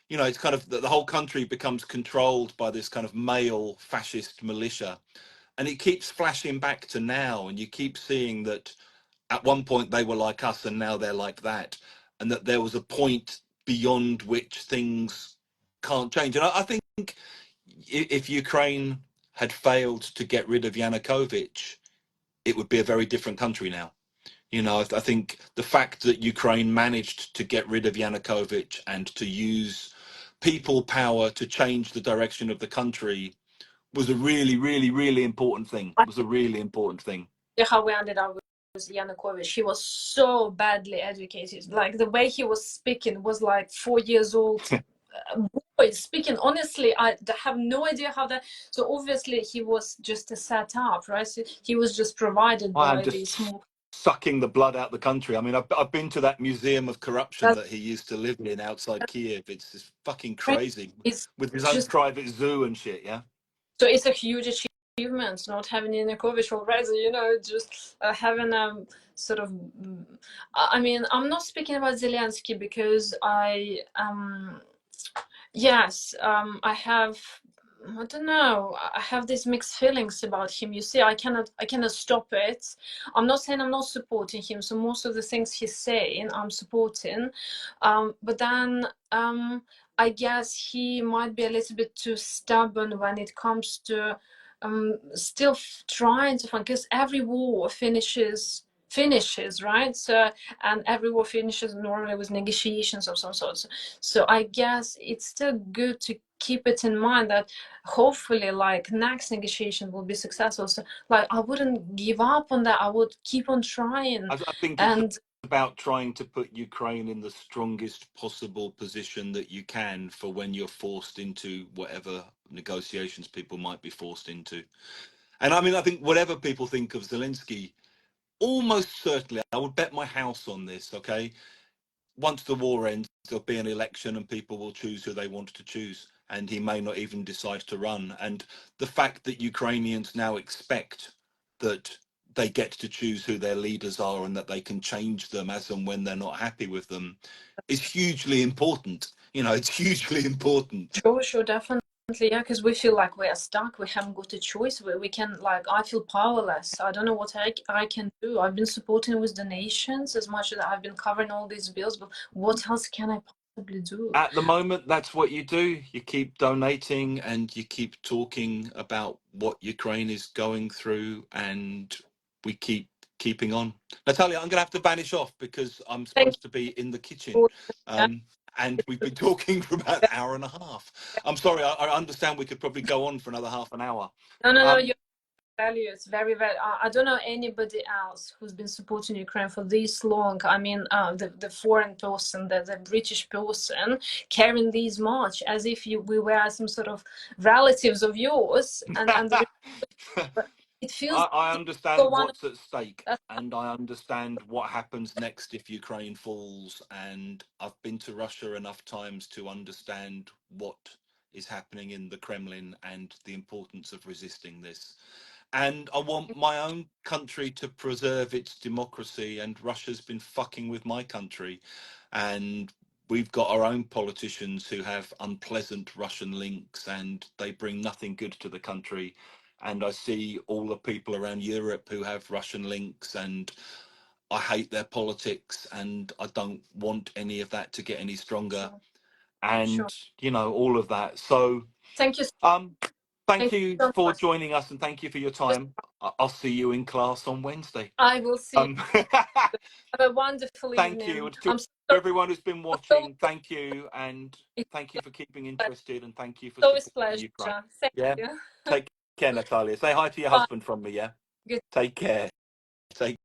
you know, it's kind of the whole country becomes controlled by this kind of male fascist militia, and it keeps flashing back to now, and you keep seeing that at one point they were like us and now they're like that, and that there was a point beyond which things can't change. And I think if Ukraine had failed to get rid of Yanukovych, it would be a very different country now. You know, I think the fact that Ukraine managed to get rid of Yanukovych and to use people power to change the direction of the country was a really, really, really important thing. Was a really important thing. How we ended up with Yanukovych. He was so badly educated. Like the way he was speaking was like 4 years old boy speaking. Honestly, I have no idea how that. So obviously he was just a setup, right? So he was just provided I am by just these small. sucking the blood out the country. I mean, I've been to that museum of corruption That's that he used to live in outside Kiev. It's just fucking right. crazy, It's with his own just private zoo and shit. Yeah. so it's a huge achievement not having Yanukovych already. You know, just having sort of. I mean, I'm not speaking about Zelensky because yes, I have. I don't know. I have these mixed feelings about him. You see, I cannot stop it. I'm not saying I'm not supporting him. So most of the things he's saying, I'm supporting. But then I guess he might be a little bit too stubborn when it comes to still trying to find, because every war finishes, right? So, and every war finishes normally with negotiations of some sort. So I guess it's still good to keep it in mind that hopefully like next negotiation will be successful. So like I wouldn't give up on that. I would keep on trying. I think it's And about trying to put Ukraine in the strongest possible position that you can for when you're forced into whatever negotiations people might be forced into. And I mean, I think whatever people think of Zelensky, almost certainly, I would bet my house on this, okay? Once the war ends, there'll be an election and people will choose who they want to choose. And he may not even decide to run. And the fact that Ukrainians now expect that they get to choose who their leaders are and that they can change them as and when they're not happy with them is hugely important. You know, it's hugely important. sure, definitely. Yeah, because we feel like we are stuck. We haven't got a choice. We can, like, I feel powerless. I don't know what I can do. I've been supporting with donations as much as I've been covering all these bills, but what else can I possibly do? At the moment, that's what you do. You keep donating and you keep talking about what Ukraine is going through, and we keep keeping on. Natalia, I'm going to have to vanish off because I'm Thank supposed to be in the kitchen. you. And we've been talking for about an hour and a half. I'm sorry, I understand we could probably go on for another half an hour. No, Um, you're values very very. I don't know anybody else who's been supporting Ukraine for this long. I mean, the foreign person, the British person, carrying this much as if we were some sort of relatives of yours, and it feels I so understand one. what's at stake, and I understand what happens next if Ukraine falls. And I've been to Russia enough times to understand what is happening in the Kremlin and the importance of resisting this. And I want my own country to preserve its democracy, and Russia's been fucking with my country. And we've got our own politicians who have unpleasant Russian links, and they bring nothing good to the country. And I see all the people around Europe who have Russian links, and I hate their politics, and I don't want any of that to get any stronger. Sure, sure. And you know, all of that. So Thank you. um, thank Thank you you so for much. joining us, and thank you for your time. I'll see you in class on Wednesday. I will see. Um, Have a wonderful thank you. evening. And to I'm so, everyone who's been so, watching, thank you. And it's thank you for keeping interested, and thank you for always supporting Ukraine. pleasure. Thank Yeah. you. Take care, Natalia. Say hi to your Bye. husband from me, yeah? Good. Take care. Take